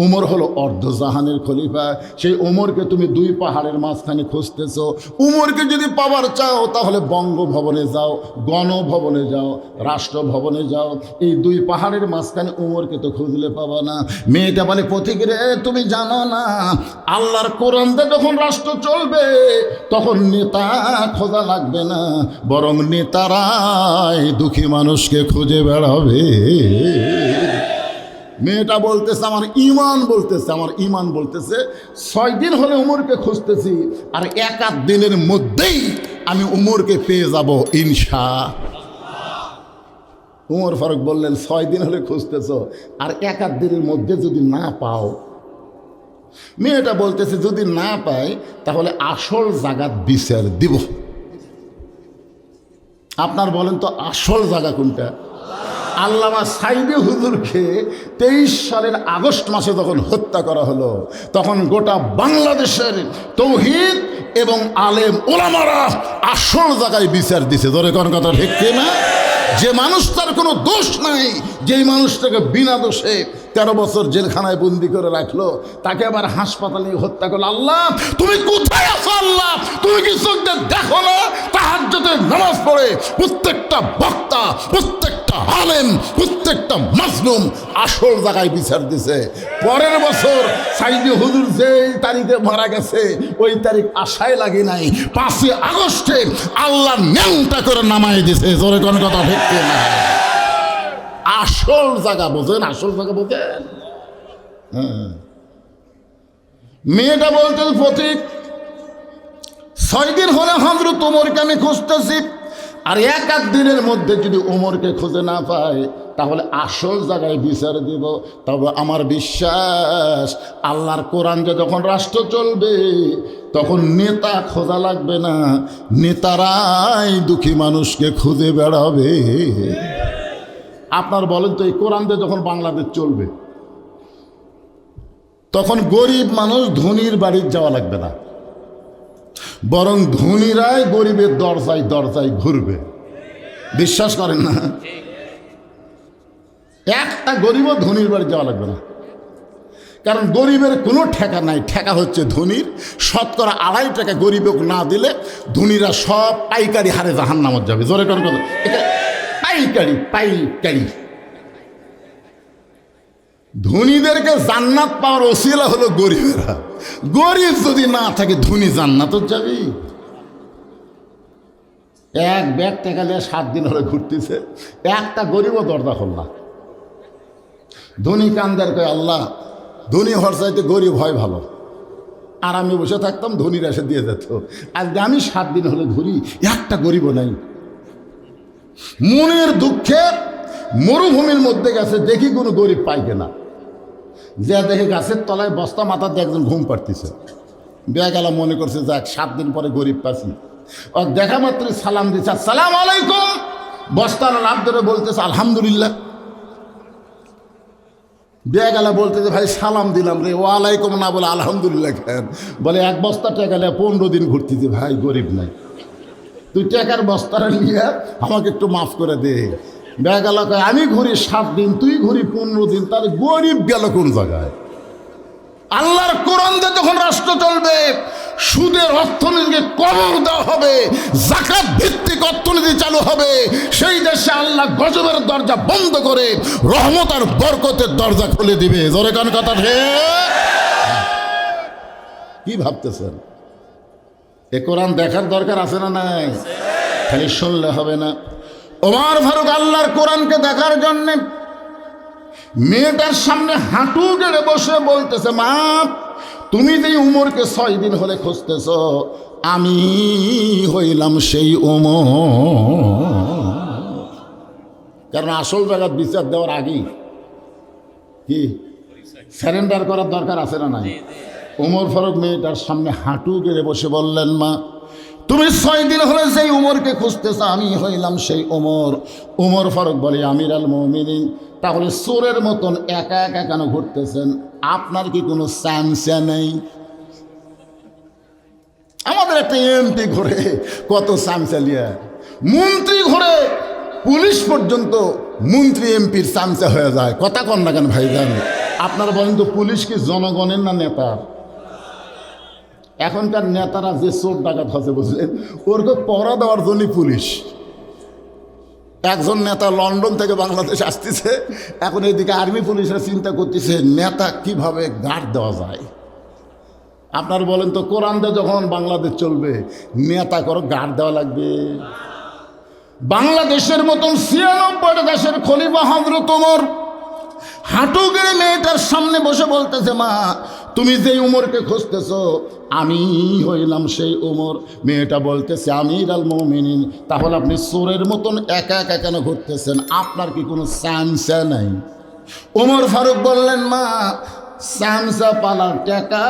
ওমর হলো অর্ধজাহানের খলিফা, সেই ওমরকে তুমি 2 পাহাড়ের মাঝখানে খুঁজতেছো। ওমরকে যদি পাওয়ার চাও তাহলে বঙ্গভবনে যাও, গণভবনে যাও, রাষ্ট্রভবনে যাও। এই 2 পাহাড়ের মাঝখানে ওমরকে তো খুঁজলে পাবা না। মেয়েটা বলে, পথিক রে তুমি জানো না, আল্লাহর কোরআনতে যখন রাষ্ট্র চলবে তখন নেতা খোঁজা লাগবে না, বরং নেতারাই দুঃখী মানুষকে খুঁজে বেড়াবে। মেয়েটা বলতেছে, আমার ইমান বলতেছে 6 দিন হলে উমরকে খুঁজতেছি, আর 1 দিনের মধ্যেই আমি উমরকে পেয়ে যাব ইনশাআল্লাহ। ওমর ফারুক বললেন, 6 দিন হলে খুঁজতেছ, আর 1 দিনের মধ্যে যদি না পাও। মেয়েটা বলতেছে, যদি না পাই তাহলে আসল জায়গার বিচার দিব। আপনার বলেন তো আসল জায়গা কোনটা? আল্লামা সাইদি হুজুরকে 23 সালের আগস্ট মাসে যখন হত্যা করা হলো, তখন গোটা বাংলাদেশের তৌহিদ এবং আলেম ওলামারা আসল জায়গায় বিচার দিছে। ধরে কোন কথা ঠিক না? যে মানুষটার কোনো দোষ নাই, যেই মানুষটাকে বিনা দোষে 13 বছর জেলখানায় বন্দি করে রাখলো, তাকে আবার হাসপাতালে হত্যা করলো। আল্লাহ তুমি কোথায় আছো? আল্লাহ তুমি কি চোখ দিয়ে দেখো না? তাহাজ্জুদের নামাজ পড়ে প্রত্যেকটা বক্তা, প্রত্যেকটা আলেম, প্রত্যেকটা মাজলুম আসল জায়গায় বিচার দিছে। পরের বছর সাইদি হুজুর যেই তারিখে মারা গেছে, ওই তারিখ আশায় লাগে নাই, 5 আগস্টে আল্লাহ ন্যাংটা করে নামাই দিছে। জোরে কোন কথা ঠিক না? আসল জায়গা বোঝেন, আসল জায়গা বোঝেন। মেয়েটা বলতে, পথিক 6 দিন হলে হযরত ওমরকে আমি খুঁজতেছি, আর 1 দিনের মধ্যে যদি ওমরকে খুঁজে না পাই তাহলে আসল জায়গায় বিচার দিব। তবে আমার বিশ্বাস, আল্লাহর কোরআন যে যখন রাষ্ট্র চলবে তখন নেতা খোঁজা লাগবে না, নেতারাই দুঃখী মানুষকে খুঁজে বেড়াবে। আপনার বলেন তো, এই কোরআন দিয়ে যখন বাংলাদেশ চলবে তখন গরিব মানুষ ধনীর বাড়ি যাওয়া লাগবে না, বরং ধনীরাই গরিবের দরজায় দরজায় ঘুরবে। বিশ্বাস করেন না? একটা গরিবও ধনীর বাড়ি যাওয়া লাগবে না, কারণ গরিবের কোনো ঠেকা নাই, ঠেকা হচ্ছে ধনীর। শতকরা 2.5 টাকা গরিবকে না দিলে ধনীরা সব পাইকারি হারে জাহান্নামে যাবে। জোরে কোন কথা? এটা পাইকারি। ধনীদেরকে জান্নাত পাওয়ার ওসিলা হলো গরিবেরা। গরিব যদি না থাকে ধনী জান্নাত যাবি। 1 ব্যাগ টাকা নিয়ে 7 দিন হলে ঘুরতেছে, একটা গরিবও দরজা খোল না। ধনী কান্দার কয়, আল্লাহ ধনী হওয়ার চাইতে গরিব হয় ভালো। আর আমি বসে থাকতাম, ধনীরা এসে দিয়ে যেত। আজকে আমি 7 দিন হলে ঘুরি, একটা গরিবও নাই। মনের দুঃখে মরুভূমির মধ্যে গেছে, দেখি কোনো গরিব পাই কিনা। যে দেখে গাছের তলায় বস্তা মাথা দিয়ে একজন ঘুম পাড়তেছে। বেয়াগেলা মনে করছে, যাক 7 দিন পরে গরিব পাচ্ছি। ও দেখা মাত্র সালাম দিচ্ছে, আসসালামু আলাইকুম। বস্তার লাভ ধরে বলতেছে আলহামদুলিল্লাহ। বেয়াগেলা বলতেছে, ভাই সালাম দিলাম রে, ওয়ালাইকুম না বলে আলহামদুলিল্লাহ কেন? বলে 1 বস্তা টাকা নিয়ে 15 দিন ঘুরতেছি। ভাই গরিব নাই, তুই টাকার বস্তাটা নিয়ে আমাকে একটু মাফ করে দে। বেয়াগেলা কয়, আমি ঘুরি 7 দিন, তুই ঘুরি 15 দিন, তাহলে গরিব গেল কোন জায়গায়? আল্লাহর কোরআন দিয়ে যখন রাষ্ট্র চলবে, সুদের অর্থনীতিকে কবর দেওয়া হবে, যাকাত ভিত্তিক অর্থনীতি চালু হবে। সেই দেশে আল্লাহ গজবের দরজা বন্ধ করে রহমত আর বরকতের দরজা খুলে দিবে। জোরে কোন কথা? কি ভাবতেছেন? এ কোরআন দেখার দরকার আছে না নাই? খালি শুনলে হবে না। ওমর ফারুক আল্লাহর কোরআনকে দেখার জন্যে মেয়েটার সামনে হাঁটু গেড়ে বসে বলতেছে, মা তুমি যে উমরকে 6 দিন হলে খুঁজতেছ, আমি হইলাম সেই উমর। কারণ আসল জায়গার বিচার দেওয়ার আগেই কি স্যারেন্ডার করার দরকার আছে না নাই? ওমর ফারুক মেয়েটার সামনে হাঁটু গেড়ে বসে বললেন, মা তুমি 6 দিন হলে সেই উমরকে খুঁজতেছ, আমি হইলাম সেই ওমর। ওমর ফারুক বলে, আমির আল মুমিনিন, তাহলে চোরের মতন একা একা কেন ঘুরতেছেন? আপনার কি কোনো চান্সা নেই? আমাদের একটা এমপি ঘুরে কত চামচালিয়া, মন্ত্রী ঘুরে, পুলিশ পর্যন্ত মন্ত্রী এমপির চামচা হয়ে যায়। কথা কন না কেন ভাইজান? আপনারা বলেন তো, পুলিশ কি জনগণের না নেতার? এখনকার নেতারা যে চোর ডাকাত হচ্ছে বুঝলেন, ওরকে পড়া দেওয়ার জন্যই পুলিশ। একজন নেতা লন্ডন থেকে বাংলাদেশ আসতেছে, এখন এইদিকে আর্মি পুলিশরা চিন্তা করতেছে নেতা কিভাবে গার্ড দেওয়া যায়। আপনার বলেন তো, কোরআন দিয়ে যখন বাংলাদেশ চলবে, নেতা করো গার্ড দেওয়া লাগবে? বাংলাদেশের মতন 96 দেশের খলিফা হযরত ওমর হাঁটু গেড়ে মেয়েটার সামনে বসে বলতেছে, মা তুমি যে উমরকে খুঁজতেছ, আমি হইলাম সেই উমর। মেয়েটা বলতেছে, আমির আল মুমিনিন, তাহলে আপনি চোরের মতন একা একা কেন ঘুরতেছেন? আপনার কি কোনো চামচা নাই? ওমর ফারুক বললেন, মা চামচা পালার টাকা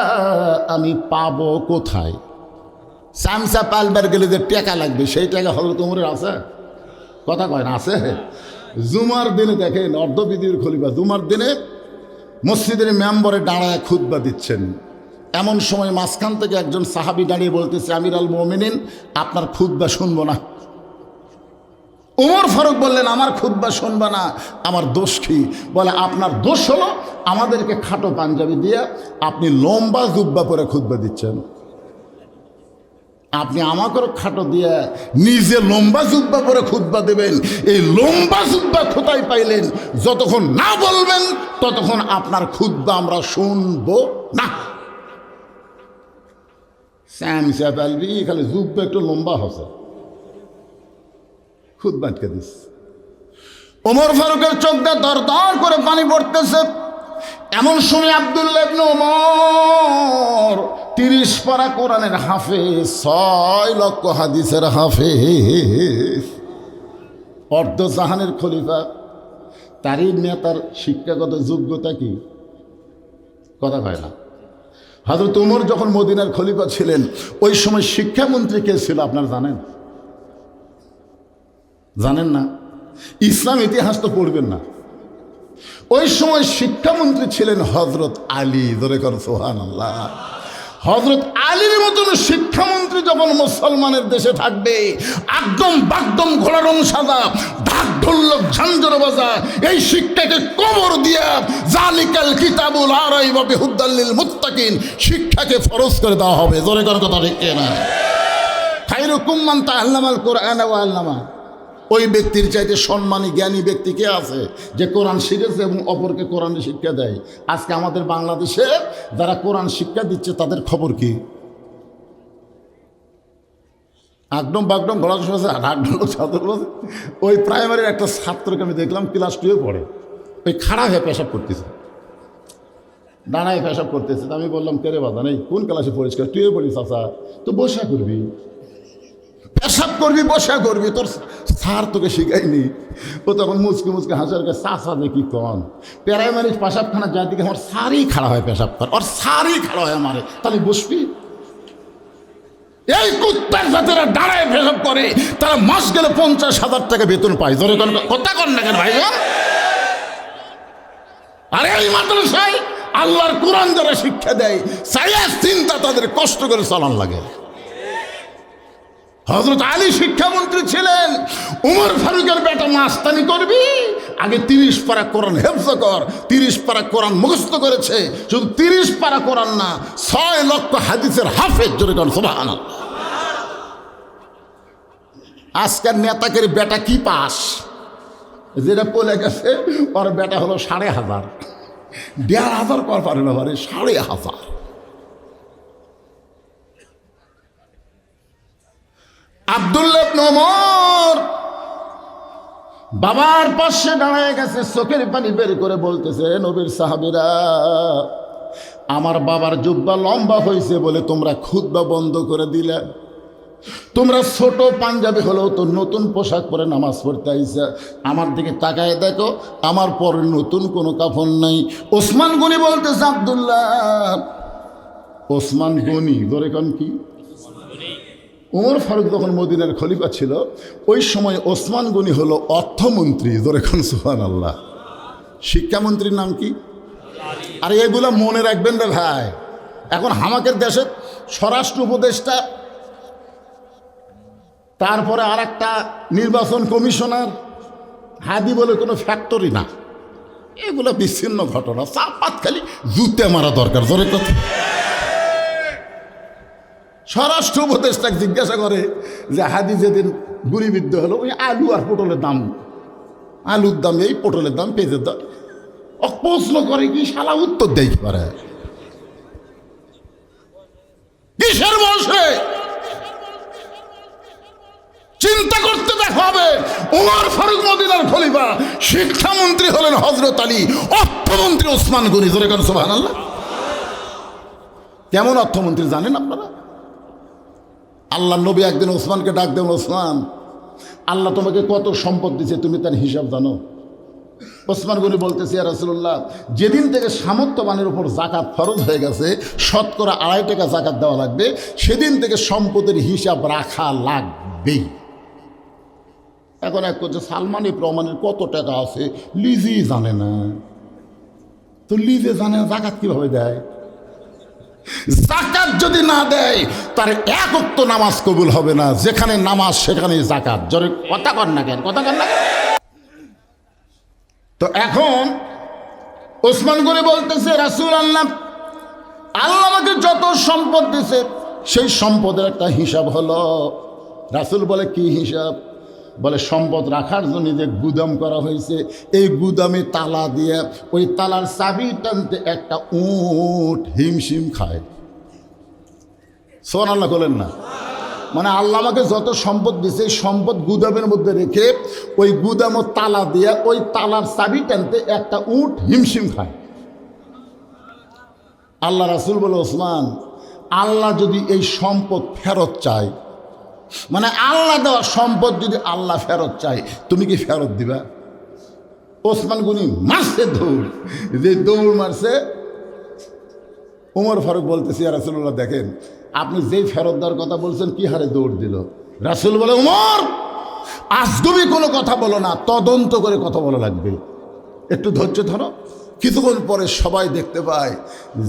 আমি পাবো কোথায়? চামচা পালবার গেলে যে টাকা লাগবে, সেই টাকা হযরত ওমরের আছে? কথা কয় না, আছে? জুমার দিনে দেখেন, অর্ধবিদির খলিফা জুমার দিনে মসজিদের মেম্বরে দাঁড়ায় খুতবা দিচ্ছেন। এমন সময় মাঝখান থেকে একজন সাহাবী দাঁড়িয়ে বলতেছে, আমির আল মুমিনিন, আপনার খুতবা শুনবো না। ওমর ফারুক বললেন, আমার খুতবা শুনবা না? আমার দোষ কি? বলে, আপনার দোষ হলো আমাদেরকে খাটো পাঞ্জাবি দিয়ে আপনি লম্বা জুব্বা পরে খুতবা দিচ্ছেন। আপনি আমাকেও খাটো দিয়ে নিজে লম্বা জুব্বা পরে খুতবা দেবেন। এই লম্বা জুব্বা কোথায় পাইলেন? যতক্ষণ না বলবেন ততক্ষণ আপনার খুতবা আমরা শুনবো না। স্যামসা পালবি, খালি জুব্বা একটু লম্বা হচ্ছে, খুতবা আটকে দিস। ওমর ফারুকের চোখ দিয়ে দর দর করে পানি পড়তেছে। এমন সময় আব্দুল্লাহ ইবনে ওমর 30 পারা কোরআনের হাফেজ, 6 লক্ষ হাদিসের হাফেজ, অর্ধ জাহানের খলিফা, তারই নেতার শিক্ষাগত যোগ্যতা কি? কথা কয় না। হযরত ওমর যখন মদিনার খলিফা ছিলেন, ওই সময় শিক্ষামন্ত্রী কে ছিল আপনারা জানেন? জানেন না? ইসলাম ইতিহাস তো পড়বেন না। ওই সময় শিক্ষামন্ত্রী ছিলেন হযরত আলী। ধরে কর সুবহানাল্লাহ। হযরত আলীর মতন শিক্ষামন্ত্রী যখন মুসলমানের দেশে থাকবে, একদম বাগদম ঘোড়ারং সাজা, ঢাক ঢোলক ঝাঞ্ঝর বাজা, এই শিক্ষাকে কবর দিয়া জালিকাল কিতাবুল লা রাইবা ফিহি হুদাল লিল মুত্তাকিন, শিক্ষাকে ফরজ করে দেওয়া হবে। ধরে কর কথা ঠিক না? খায়রুকুম মান তাআল্লামাল কুরআনা ওয়া আল্লামা। ওই ব্যক্তির চাইতে সম্মানী জ্ঞানী ব্যক্তি কে আছে যে কোরআন শিখেছে এবং অপরকে কোরআনে শিক্ষা দেয়? আজকে আমাদের বাংলাদেশে যারা কোরআন শিক্ষা দিচ্ছে তাদের খবর কি? একদম বাগডম গলা চাদর। ওই প্রাইমারির একটা ছাত্রকে আমি দেখলাম, ক্লাস 2-এ পড়ে, ওই খাড়া হয়ে পেশাব করতেছে, দাঁড়ায় পেশাব করতেছে। আমি বললাম, কে রে বাধা নেই, কোন ক্লাসে পড়িস? 2-এ পড়িস। চাচা, তো বসা করবি, পেশাব করবি, বসা করবি, তোর স্যার তোকে শিখাইনি? ও তখন মুচকে মুচকে হাসার কাছে, চাচা দেখি কন প্রাইমারি পেশাবখানা যার দিকে আমার সারই খাড়া হয় পেশাব কর, আর সারই খাড়া হয় আমারে, তাহলে বসবি? এই কুত্তার জাতেরা দাঁড়ায় পেশাব করে, তারা মাস গেলে 50,000 টাকা বেতন পায়। ধরে কথা কন না কেন ভাই? আরে এই মাদ্রাসায় আল্লাহর কোরআন যারা শিক্ষা দেয়, সায়া চিন্তা তাদের কষ্ট করে চালান লাগে। হযরত আলী শিক্ষামন্ত্রী ছিলেন। উমর ফারুকের বেটা মাস্তানি করবি, আগে 30 পারা কোরআন হেফজ কর। 30 পারা কোরআন মুখস্থ করেছে, শুধু 30 পারা কোরআন না, 6 লক্ষ হাদিসের হাফেজ। জোরে কর সুবহানাল্লাহ। আজকের নেতাকের বেটা কি পাস? যেটা পলে গেছে, ওর বেটা হলো 1,500। 1,500 কর পারে না, 1,500। আব্দুল্লাহ ইবনে ওমর বাবার পাশে দাঁড়ায় গেছে, চোখের পানি বের করে বলতেছে, নবীর সাহাবীরা, আমার বাবার জুব্বা লম্বা হয়েছে বলে তোমরা খুতবা বন্ধ করে দিলে। তোমরা ছোট পাঞ্জাবি হলেও তো নতুন পোশাক পরে নামাজ পড়তে আইসা, আমার দিকে তাকায় দেখো, আমার পরে নতুন কোনো কাফন নাই। ওসমান গনি বলতেছে, আব্দুল্লাহ, ওসমান গনি ধরে কন কি? ওমর ফারুক যখন মদিনার খলিফা ছিল ওই সময় ওসমান গনি হলো অর্থমন্ত্রী, ধরে কন সুবহানাল্লাহ। শিক্ষামন্ত্রীর নাম কি? আর এগুলা মনে রাখবেন রে ভাই। এখন আমাদের দেশের স্বরাষ্ট্র উপদেষ্টা, তারপরে আর একটা নির্বাচন কমিশনার, হাদি বলে কোনো ফ্যাক্টরি না। এগুলো বিচ্ছিন্ন ঘটনা, চাপাত খালি জুতে মারা দরকার, জোরে কথা। স্বরাষ্ট্র উপদেষ্টাকে জিজ্ঞাসা করে যে হাদি যেদিন গুলিবিদ্ধ হলো, ওই আলু আর পটলের দাম, আলুর দাম এই, পটলের দাম, পেঁয়াজের দাম, প্রশ্ন করে কি শালা উত্তর দেয় কি পারে? কিসের বসে চিন্তা করতে দেখা হবে। ওমর ফারুক মদিনার খলিফা, শিক্ষামন্ত্রী হলেন হযরত আলী, অর্থমন্ত্রী ওসমান গনি, জোরে করেন সুবহানাল্লাহ। কেমন অর্থমন্ত্রী জানেন আপনারা? আল্লাহ নবী একদিন ওসমানকে ডাক দেন, ওসমান, আল্লাহ তোমাকে কত সম্পদ দিয়েছে তুমি তার হিসাব জানো? ওসমান গনি বলতেছে, ইয়া রাসূলুল্লাহ, যেদিন থেকে সামর্থ্যবানের উপর জাকাত ফরজ হয়ে গেছে, শতকরা 2.5 টাকা জাকাত দেওয়া লাগবে, সেদিন থেকে সম্পদের হিসাব রাখা লাগবেই। এখন এক করছে সালমানি প্রমাণের কত টাকা আছে লিজি জানে না, তো লিজে জানে না জাকাত কিভাবে দেয়? জাকাত যদি না দেয় তার এক ওয়াক্ত নামাজ কবুল হবে না। যেখানে নামাজ সেখানে জাকাত। জোরে কথা কর না কেন, কথা কর না কেন? তো এখন ওসমান গনি বলতেছে, রাসূলুল্লাহ, আল্লাহ আমাকে যত সম্পদ দিয়েছে সেই সম্পদের একটা হিসাব হলো। রাসূল বলে, কি হিসাব? বলে, সম্পদ রাখার জন্য যে গুদাম করা হয়েছে, এই গুদামে তালা দিয়ে ওই তালার চাবি টানতে একটা উট হিমশিম খায়। সুবহানাল্লাহ বলেন না? মানে আল্লাহ আমাকে যত সম্পদ দিয়েছে এই সম্পদ গুদামের মধ্যে রেখে ওই গুদামও তালা দিয়ে ওই তালার চাবি টানতে একটা উট হিমশিম খায়। আল্লাহ রাসূল বলে, ওসমান, আল্লাহ যদি এই সম্পদ ফেরত চায়, মানে আল্লাহ দেওয়া সম্পদ যদি আল্লাহ ফেরত চায়, তুমি কি ফেরত দিবা? ওসমান গনি মারছে দৌড়, যে দৌড় মারছে, ওমর ফারুক বলতেছে, ইয়া রাসূলুল্লাহ, দেখেন আপনি যেই ফেরত দেওয়ার কথা বলছেন কি হারে দৌড় দিল। রাসূল বলে, ওমর, আজগুবি কোনো কথা বলো না, তদন্ত করে কথা বলা লাগবে, একটু ধৈর্য ধরো। কিছুক্ষণ পরে সবাই দেখতে পায়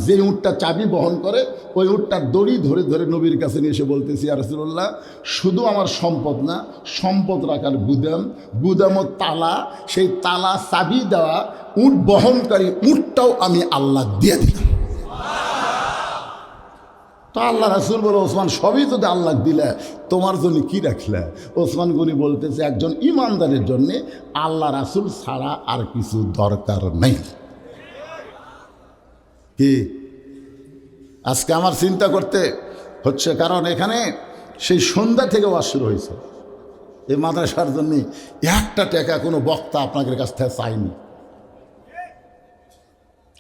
যে উটটা চাবি বহন করে ওই উটটার দড়ি ধরে ধরে নবীর কাছে নিয়ে এসে বলতেছি, ইয়া রাসূলুল্লাহ, শুধু আমার সম্পদ না, সম্পদ রাখার গুদাম, গুদামও তালা, সেই তালা চাবি দেওয়া উট বহনকারী উটটাও আমি আল্লাহ দিয়ে দিলাম। তো আল্লাহ রাসূল বলে, ওসমান, সবই যদি আল্লাহ দিলে তোমার জন্য কি রাখলে? ওসমান গনি বলতেছে, একজন ইমানদারের জন্যে আল্লাহ রাসূল ছাড়া আর কিছু দরকার নেই। কি আজকে আমার চিন্তা করতে হচ্ছে, কারণ এখানে সেই সন্ধ্যা থেকে ওয়াজ শুরু হয়েছে। এই মাদ্রাসার জন্য একটা টাকা কোনো বক্তা আপনাদের কাছ থেকে চাইনি।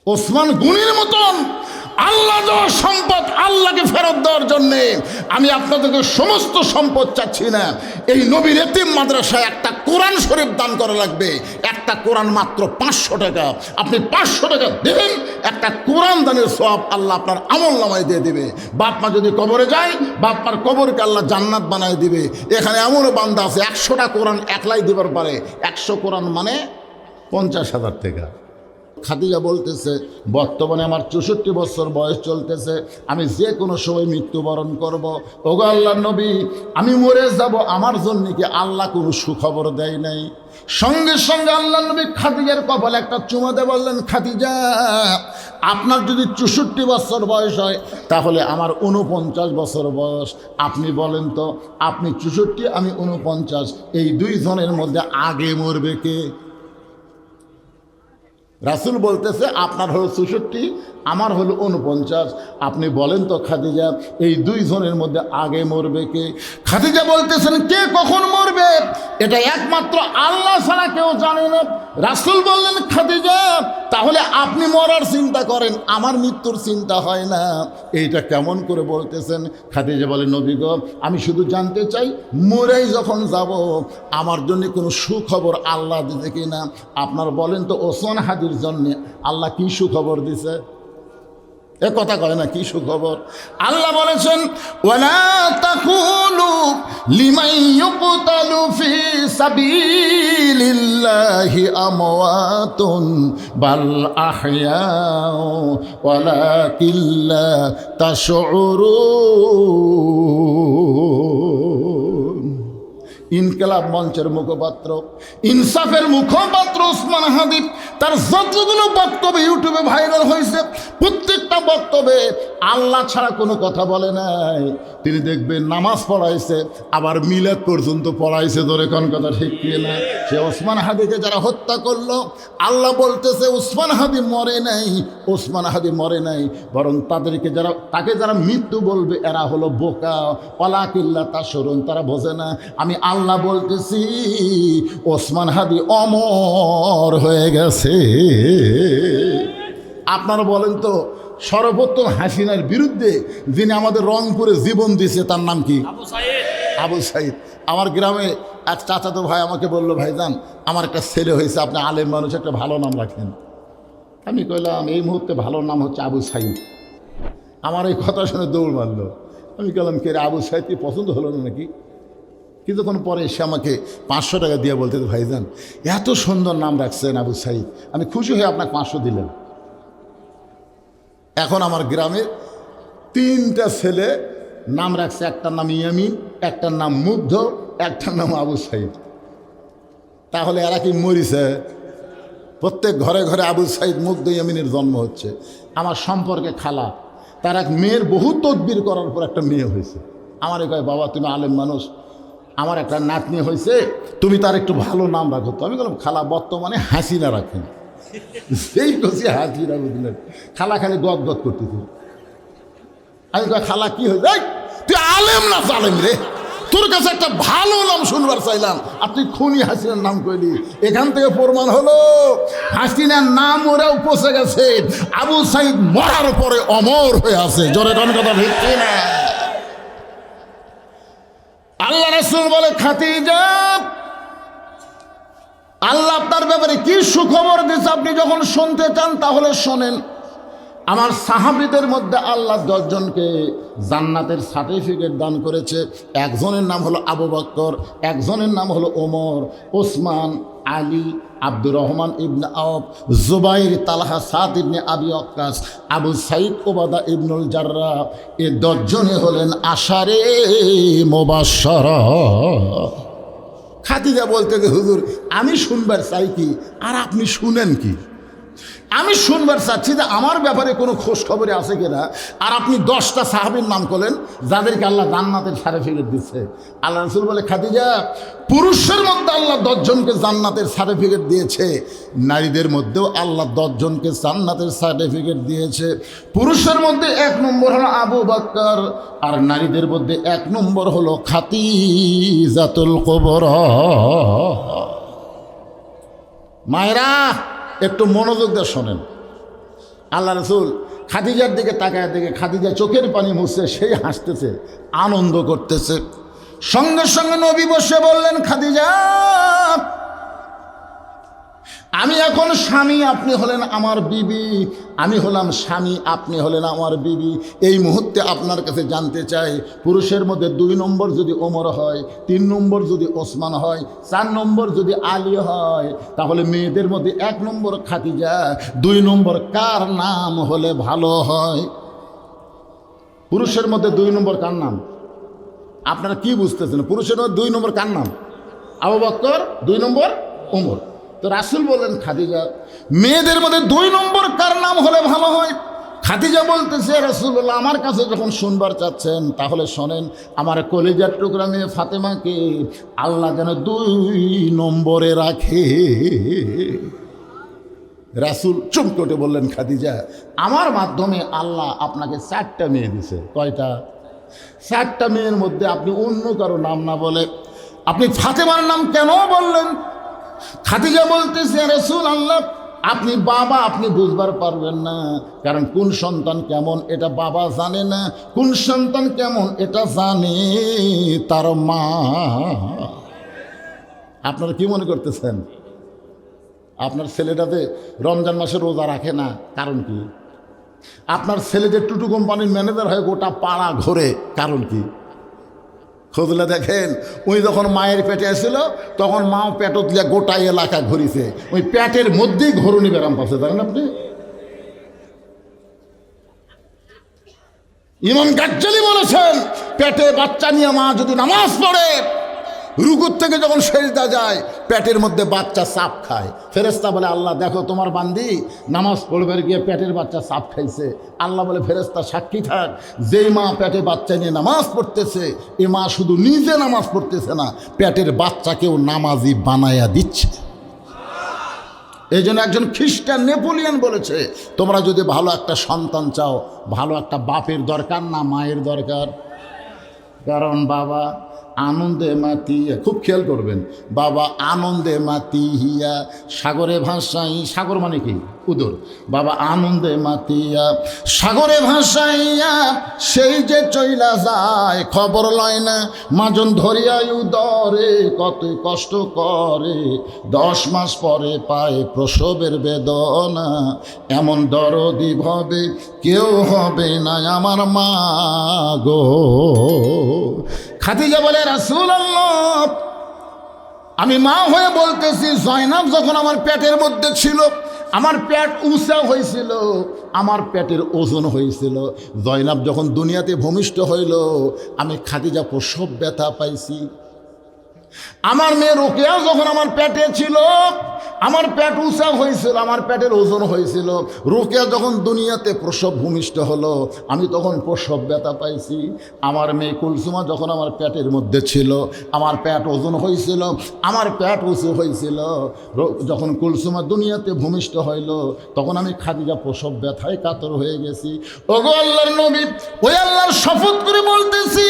ওসমান গনির মতন আল্লাহ দেওয়ার সম্পদ আল্লাহকে ফেরত দেওয়ার জন্যে আমি আপনাদেরকে সমস্ত সম্পদ চাচ্ছি না। এই নবীর এতিম মাদ্রাসায় একটা কোরআন শরীফ দান করা লাগবে। একটা কোরআন মাত্র 500 টাকা। আপনি 500 টাকা দেবেন, একটা কোরআন দানের সওয়াব আল্লাহ আপনার আমল নামায় দিয়ে দিবে। বাপ মা যদি কবরে যায়, বাপ মার কবরকে আল্লাহ জান্নাত বানায় দিবে। এখানে এমনও বান্দা আছে 100টা কোরআন একলাই দিবার পারে। 100 কোরআন মানে 50,000 টাকা। খাদিজা বলতেছে, বর্তমানে আমার 64 বছর বয়স চলতেছে, আমি যে কোনো সময় মৃত্যুবরণ করব। ওগো আল্লাহর নবী, আমি মরে যাব, আমার জন্য কি আল্লাহ কোনো সুখবর দেয় নাই? সঙ্গে সঙ্গে আল্লাহর নবী খাদিজার কপালে একটা চুমা দিয়ে বললেন, খাদিজা, আপনার যদি 64 বছর বয়স হয় তাহলে আমার 49 বছর বয়স। আপনি বলেন তো, আপনি 64, আমি 49, এই দুইজনের মধ্যে আগে মরবে কে? রাসূল বলতেছে, আপনার হলো 64, আমার হলো 49, আপনি বলেন তো খাদিজা, এই দুইজনের মধ্যে আগে মরবে কে? খাদিজা বলতেছেন, কে কখন মরবে এটা একমাত্র আল্লাহ ছাড়া কেউ জানে না। রাসূল বললেন, খাদিজা, তাহলে আপনি মরার চিন্তা করেন, আমার মৃত্যুর চিন্তা হয় না, এইটা কেমন করে বলতেছেন? খাদিজা বলে, নবী গো, আমি শুধু জানতে চাই মরেই যখন যাব আমার জন্য কোনো সুখবর আল্লাহ দিতে কিনা। আপনার বলেন তো ওসমান হাদির জন্য আল্লাহ কি সুখবর দিছে? এ কথা কয় না, কি সুখবর? আল্লাহ বলেছেন, ওয়ালা তাকুলু লিমান ইউকতালু ফি সাবিলিল্লাহি আমওয়াতুন বাল আহইয়াউ ওয়ালাকিন লা তাশউরুন। ইনকিলাব মঞ্চের মুখপাত্র, ইনসাফের মুখপাত্র ওসমান হাদি, তার যতগুলো বক্তব্য ইউটিউবে ভাইরাল হয়েছে প্রত্যেকটা বক্তব্যে আল্লাহ ছাড়া কোনো কথা বলে নাই। তিনি দেখবেন নামাজ পড়াইছে, আবার মিলাদ পর্যন্ত পড়াইছে। ধরে কোন কথা ঠিক কি না? সে ওসমান হাদিকে যারা হত্যা করলো, আল্লাহ বলতেছে ওসমান হাদি মরে নাই, ওসমান হাদি মরে নাই, বরং তাকে যারা মৃত্যু বলবে এরা হলো বোকা। ওয়ালাকিল্লা তাশউরুন, তারা বোঝে না। আমি আল্লাহ বলতেছি ওসমান হাদি অমর হয়ে গেছে। আপনারা বলেন তো, সর্বপ্রথম হাসিনার বিরুদ্ধে যিনি আমাদের রংপুরে জীবন দিয়েছে তার নাম কি? আবু সাইদ। আমার গ্রামে এক চাচাতো ভাই আমাকে বললো, ভাইজান আমার একটা ছেলে হয়েছে, আপনি আলেম মানুষ, একটা ভালো নাম রাখেন। আমি কইলাম এই মুহূর্তে ভালো নাম হচ্ছে আবু সাইদ। আমার এই কথা শুনে দৌড় মারলো। আমি বললাম, কে রে, আবু সাইদ কি পছন্দ হলো না নাকি? কিছুক্ষণ পরে এসে আমাকে 500 টাকা দিয়ে বলতে, ভাইজান এত সুন্দর নাম রাখছেন আবু সাইদ, আমি খুশি হয়ে আপনাকে 500 দিলাম। এখন আমার গ্রামের 3টা ছেলে নাম রাখছে, একটার নাম ইয়ামিন, একটার নাম মুগ্ধ, একটার নাম আবু সাইদ। তাহলে এরা কি মরিছে? প্রত্যেক ঘরে ঘরে আবু সাইদ, মুগ্ধ, ইয়ামিনের জন্ম হচ্ছে। আমার সম্পর্কে খালা, তার এক মেয়ের বহু তদবির করার পর একটা মেয়ে হয়েছে। আমারে কয়, বাবা তুমি আলেম মানুষ, আমার একটা নাতনি হয়েছে, তুমি তার একটু ভালো নাম রাখো তো। আমি বললাম, খালা বর্তমানে হাসিনা রাখেন। সেই কছি হাসিনা বুঝলেন, খালা খালি গদ গদ করতেছে। আমি কয়, খালা কি হয়েছে? তুই আলেম না জালেম রে, তোর কাছে একটা ভালো নাম শুনবার চাইলাম, আর তুই খুনি হাসিনার নাম কইলি। এখান থেকে প্রমাণ হলো হাসিনার নাম ওরাও পচে গেছে, আবু সাইদ মরার পরে অমর হয়ে আছে। জোরে কোন কথা ভিত্তি না। আল্লাহ রাসূল বলে, খাদিজা আল্লাহ আপনার ব্যাপারে কি সুখবর দিয়েছে আপনি যখন শুনতে চান তাহলে শোনেন। আমার সাহাবীদের মধ্যে আল্লাহ 10 জনকে জান্নাতের সার্টিফিকেট দান করেছে। একজনের নাম হলো আবু বকর, একজনের নাম হলো ওমর, ওসমান, আলী, আব্দুর রহমান ইবনে আওফ, জুবাইর, তালহা, সাদ ইবনে আবি ওয়াক্কাস, আবু সাইদ, ওবাদা ইবনুল জাররাহ। এই 10 জনে হলেন আশারে মুবাশশারা। খাদিজা বলতে যে, হুজুর আমি শুনবার চাই কি, আর আপনি শুনেন কি? আমি শুনবার চাচ্ছি যে আমার ব্যাপারে কোনো খোঁজ খবরে আছে কিনা। আর আপনি 10টা সাহাবীর নাম করলেন যাদেরকে আল্লাহ জান্নাতের সার্টিফিকেট দিচ্ছে। আল্লাহ রাসূল বলে, খাদিজা পুরুষের মধ্যে আল্লাহ 10 জনকে জান্নাতের সার্টিফিকেট দিয়েছে, নারীদের মধ্যেও আল্লাহ 10 জনকে জান্নাতের সার্টিফিকেট দিয়েছে। পুরুষের মধ্যে 1 নম্বর হলো আবু বকর, আর নারীদের মধ্যে 1 নম্বর হলো খাদিজাতুল কুবরা। মায়েরা একটু মনোযোগ দিয়ে শোনেন। আল্লাহ রাসূল খাদিজার দিকে তাকায়, দেখে খাদিজা চোখের পানি মুছছে, সেই হাসতেছে, আনন্দ করতেছে। সঙ্গে সঙ্গে নবী বসে বললেন, খাদিজা আমি এখন স্বামী, আপনি হলেন আমার বিবি, আমি হলাম স্বামী, আপনি হলেন আমার বিবি। এই মুহূর্তে আপনার কাছে জানতে চাই, পুরুষের মধ্যে 2 নম্বর যদি ওমর হয়, 3 নম্বর যদি ওসমান হয়, 4 নম্বর যদি আলী হয়, তাহলে মেয়েদের মধ্যে 1 নম্বর খাদিজা, 2 নম্বর কার নাম হলে ভালো হয়? পুরুষের মধ্যে 2 নম্বর কার নাম? আপনারা কি বুঝতেছেন? পুরুষের মধ্যে 2 নম্বর কার নাম? আবু বকর, 2 নম্বর ওমর। তো রাসূল বললেন, খাদিজা মেয়েদের মধ্যে 2 নম্বর কার নাম হলে ভালো হয়? খাদিজা বলতেছে, রাসূলুল্লাহ আমার কাছে যখন শুনবার চাচ্ছেন তাহলে শোনেন, আমার কলিজার টুকরা মেয়ে ফাতেমাকে আল্লাহ যেন 2 নম্বরে রাখে। রাসূল চমকে উঠে বললেন, খাদিজা আমার মাধ্যমে আল্লাহ আপনাকে 4টা মেয়ে দিছে। কয়টা? 4টা মেয়ের মধ্যে আপনি অন্য কারো নাম না বলে আপনি ফাতেমার নাম কেন বললেন? খাদিজা বলতেছে, রাসূল আল্লাহ আপনি বাবা, আপনি বুঝবার পারবেন না, কারণ কোন সন্তান কেমন এটা বাবা জানে না, কোন সন্তান কেমন এটা জানে তার মা। আপনারা কি মনে করতেছেন আপনার ছেলেটাতে রমজান মাসে রোজা রাখে না? কারণ কি? আপনার ছেলে যে টুটু কোম্পানির ম্যানেজার হয়ে গোটা পাড়া ঘোরে, কারণ কি? খোঁজলে দেখেন, ওই যখন মায়ের পেটে এসেছিল তখন মাও পেটত দিয়ে গোটা এলাকা ঘুরিছে, ওই পেটের মধ্যেই ঘরুনি ব্যারাম পাচ্ছে, জানেন আপনি? ইমাম গাজ্জালি বলেছেন, পেটে বাচ্চা নিয়ে মা যদি নামাজ পড়ে, রুকুর থেকে যখন সেজদা যায় পেটের মধ্যে বাচ্চা সাপ খায়, ফেরেশতা বলে আল্লাহ দেখো তোমার বান্দি নামাজ পড়বার গিয়ে পেটের বাচ্চা সাপ খাইছে। আল্লাহ বলে ফেরেশতা সাক্ষী থাক, যেই মা পেটে বাচ্চা নিয়ে নামাজ পড়তেছে এ মা শুধু নিজে নামাজ পড়তেছে না, পেটের বাচ্চাকেও নামাজি বানায়া দিচ্ছে। এই জন্য একজন খ্রিস্টান নেপোলিয়ন বলেছে, তোমরা যদি ভালো একটা সন্তান চাও, ভালো একটা বাপের দরকার না মায়ের দরকার? কারণ বাবা আনন্দে মাতিয়া, খুব খেয়াল করবেন, বাবা আনন্দে মাতিয়া সাগরে ভাসাই, সাগর মানে কি? উদর। বাবা আনন্দে মাতিয়া সাগরে ভাসাইয়া সেই যে চইলা যায়, খবর লয় না মাজন ধরিয়া উদরে কত কষ্ট করে, 10 মাস পরে পায় প্রসবের বেদনা, এমন দরদি ভাবে কেউ হবে না আমার মা গো। খাদিজা বলে রাসূলুল্লাহ, আমি মা হয়ে বলতেছি, জয়নাব যখন আমার পেটের মধ্যে ছিল, আমার পেট উঁচা হয়েছিল, আমার পেটের ওজন হয়েছিল, জয়নাব যখন দুনিয়াতে ভূমিষ্ঠ হইল আমি খাদিজা প্রসব ব্যথা পাইছি। আমার মেয়ে রোকেয়া যখন আমার পেটে ছিল, আমার পেট উঁচা হয়েছিল, আমার পেটের ওজন হয়েছিল, রোকেয়া যখন দুনিয়াতে প্রসব ভূমিষ্ঠ হলো আমি তখন প্রসব ব্যথা পাইছি। আমার মেয়ে কুলসুমা যখন আমার পেটের মধ্যে ছিল, আমার পেট ওজন হয়েছিল, আমার পেট উঁচু হয়েছিল, যখন কুলসুমা দুনিয়াতে ভূমিষ্ঠ হইল তখন আমি খাদিজা প্রসব ব্যথায় কাতর হয়ে গেছি। ওগো আল্লাহর নবী, ওই আল্লাহর শপথ করে বলতেছি,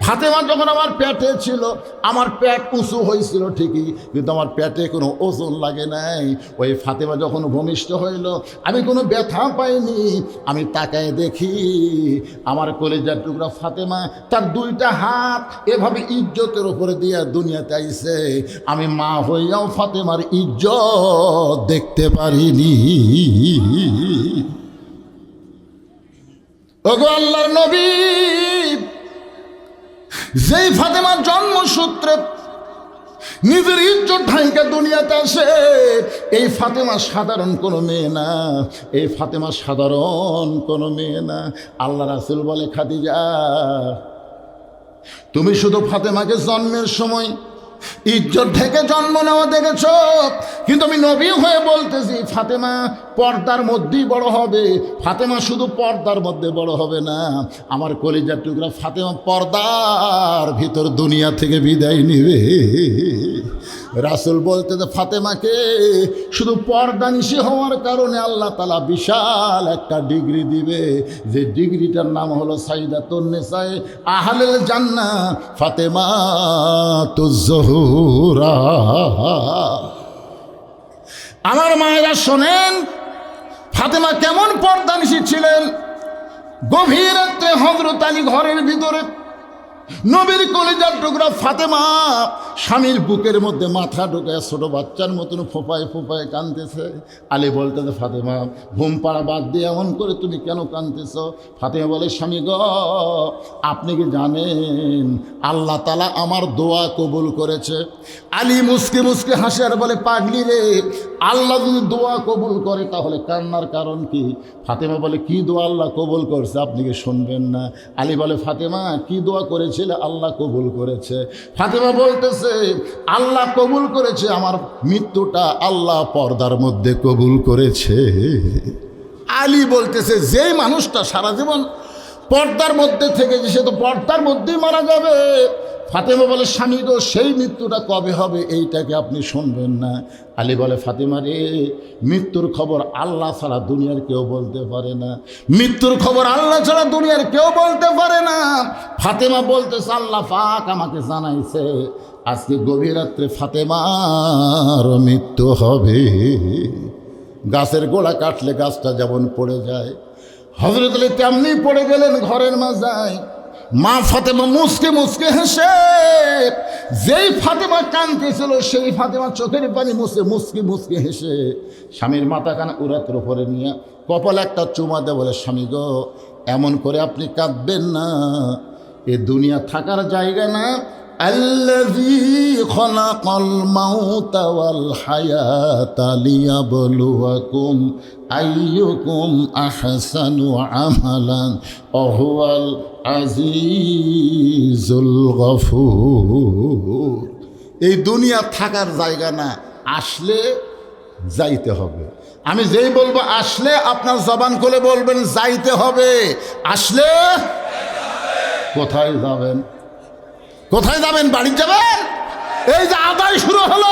ফাতেমা যখন আমার পেটে ছিল আমার পেট উঁচু হয়েছিল ঠিকই, কিন্তু আমার পেটে কোনো ওজন লাগে নাই। ওই ফাতেমা যখন ভূমিষ্ঠ হইল আমি কোনো ব্যথা পাইনি। আমি তাকায় দেখি আমার কলিজার টুকরা ফাতেমা তার 2টা হাত এভাবে ইজ্জতের উপরে দিয়ে দুনিয়াতে আইছে। আমি মা হইয়াও ফাতেমার ইজ্জত দেখতে পারিনি। ওগো আল্লাহর নবী, যেই ফাতেমার জন্মসূত্রে নিজের ইজ্জত ঢাইকা দুনিয়াতে আসে, এই ফাতেমা সাধারণ কোনো মেয়ে না, এই ফাতেমা সাধারণ কোনো মেয়ে না। আল্লাহ রাসূল বলে, খাদিজা তুমি শুধু ফাতেমাকে জন্মের সময় ইজ্জত ঢেকে জন্ম নেওয়া দেখেছ, কিন্তু আমি নবী হয়ে বলতেছি ফাতেমা পর্দার মধ্যেই বড় হবে। ফাতেমা শুধু পর্দার মধ্যে বড় হবে না, আমার কলিজার টুকরা ফাতেমা পর্দার ভিতর দুনিয়া থেকে বিদায় নিবে। রাসূল বলতে যে ফাতেমাকে শুধু পর্দানিশী হওয়ার কারণে আল্লাহ তাআলা বিশাল একটা ডিগ্রি দিবে, যে ডিগ্রিটার নাম হলো সাইয়্যিদাতুন নিসায়ে আহলিল জান্নাহ ফাতেমাতুজ জোহরা। আমার মায়েরা শোনেন, ফাতেমা কেমন পর্দানিশী ছিলেন। গভীর রাতে হযরত আলী ঘরের ভিতরে, নবীর কলিজার টুকরা ফাতেমা স্বামীর বুকের মধ্যে মাথা ঢুকায় ছোট বাচ্চার মতন ফোঁপায় ফোঁপায় কাঁদতেছে। আলী বলতেছে, ফাতেমা ঘুম পাড়া বাদ দিয়ে এমন করে তুমি কেন কাঁদতেছ? ফাতেমা বলে, স্বামী গ, আপনি কি জানেন আল্লাহ তাআলা আমার দোয়া কবুল করেছে? আলী মুসকে মুসকে হাসে আর বলে, পাগলি রে, আল্লাহ যদি দোয়া কবুল করে তাহলে কান্নার কারণ কি? ফাতেমা বলে, কি দোয়া আল্লাহ কবুল করছে আপনি কি শুনবেন না? আলী বলে, ফাতেমা কি দোয়া করেছিল আল্লাহ কবুল করেছে? ফাতেমা বলতেছে, আল্লাহ কবুল করেছে আমার মৃত্যুটা, আল্লাহ পর্দার মধ্যে কবুল করেছে। আলী বলতেছে, যেই মানুষটা সারা জীবন পর্দার মধ্যে থেকেছে সে তো পর্দার মধ্যেই মারা যাবে। ফাতেমা বলে, স্বামী গো, সেই মৃত্যুটা কবে হবে এইটাকে আপনি শুনবেন না? আলী বলে, ফাতেমা রে, মৃত্যুর খবর আল্লাহ ছাড়া দুনিয়ার কেউ বলতে পারে না, মৃত্যুর খবর আল্লাহ ছাড়া দুনিয়ার কেউ বলতে পারে না। ফাতেমা বলতেছে, আল্লাহ পাক আমাকে জানাইছে আজকে গভীর রাত্রে ফাতেমার মৃত্যু হবে। গাছের গোড়া কাটলে গাছটা যেমন পড়ে যায়, হযরত আলী তেমনি পড়ে গেলেন ঘরের মাজায়। মা ফাতেমা মুসকে মুসকে হেসে, যেই ফাতেমা কাঁদতেছিল সেই ফাতেমা চোখের পানি মুছে মুসকে মুসকে হেসে স্বামীর মাথা কানা উরাতের উপরে নিয়ে কপালে একটা চুমা দেয়, বলে স্বামী গো, এমন করে আপনি কাঁদবেন না, এ দুনিয়া থাকার জায়গা না। আল্লাযী খালাকাল মাউতা ওয়াল হায়াতা লিয়াবলুয়াকুম আইয়ুকুম আহসানু আমালান ওয়া হুয়াল আজিজুল গফুর। এই দুনিয়া থাকার জায়গা না, আসলে যাইতে হবে। আমি যেই বলবো আসলে, আপনার জবান খুলে বলবেন যাইতে হবে। আসলে কোথায় যাবেন? কোথায় যাবেন? বাড়ি যাবেন? এই যে আদায় শুরু হলো,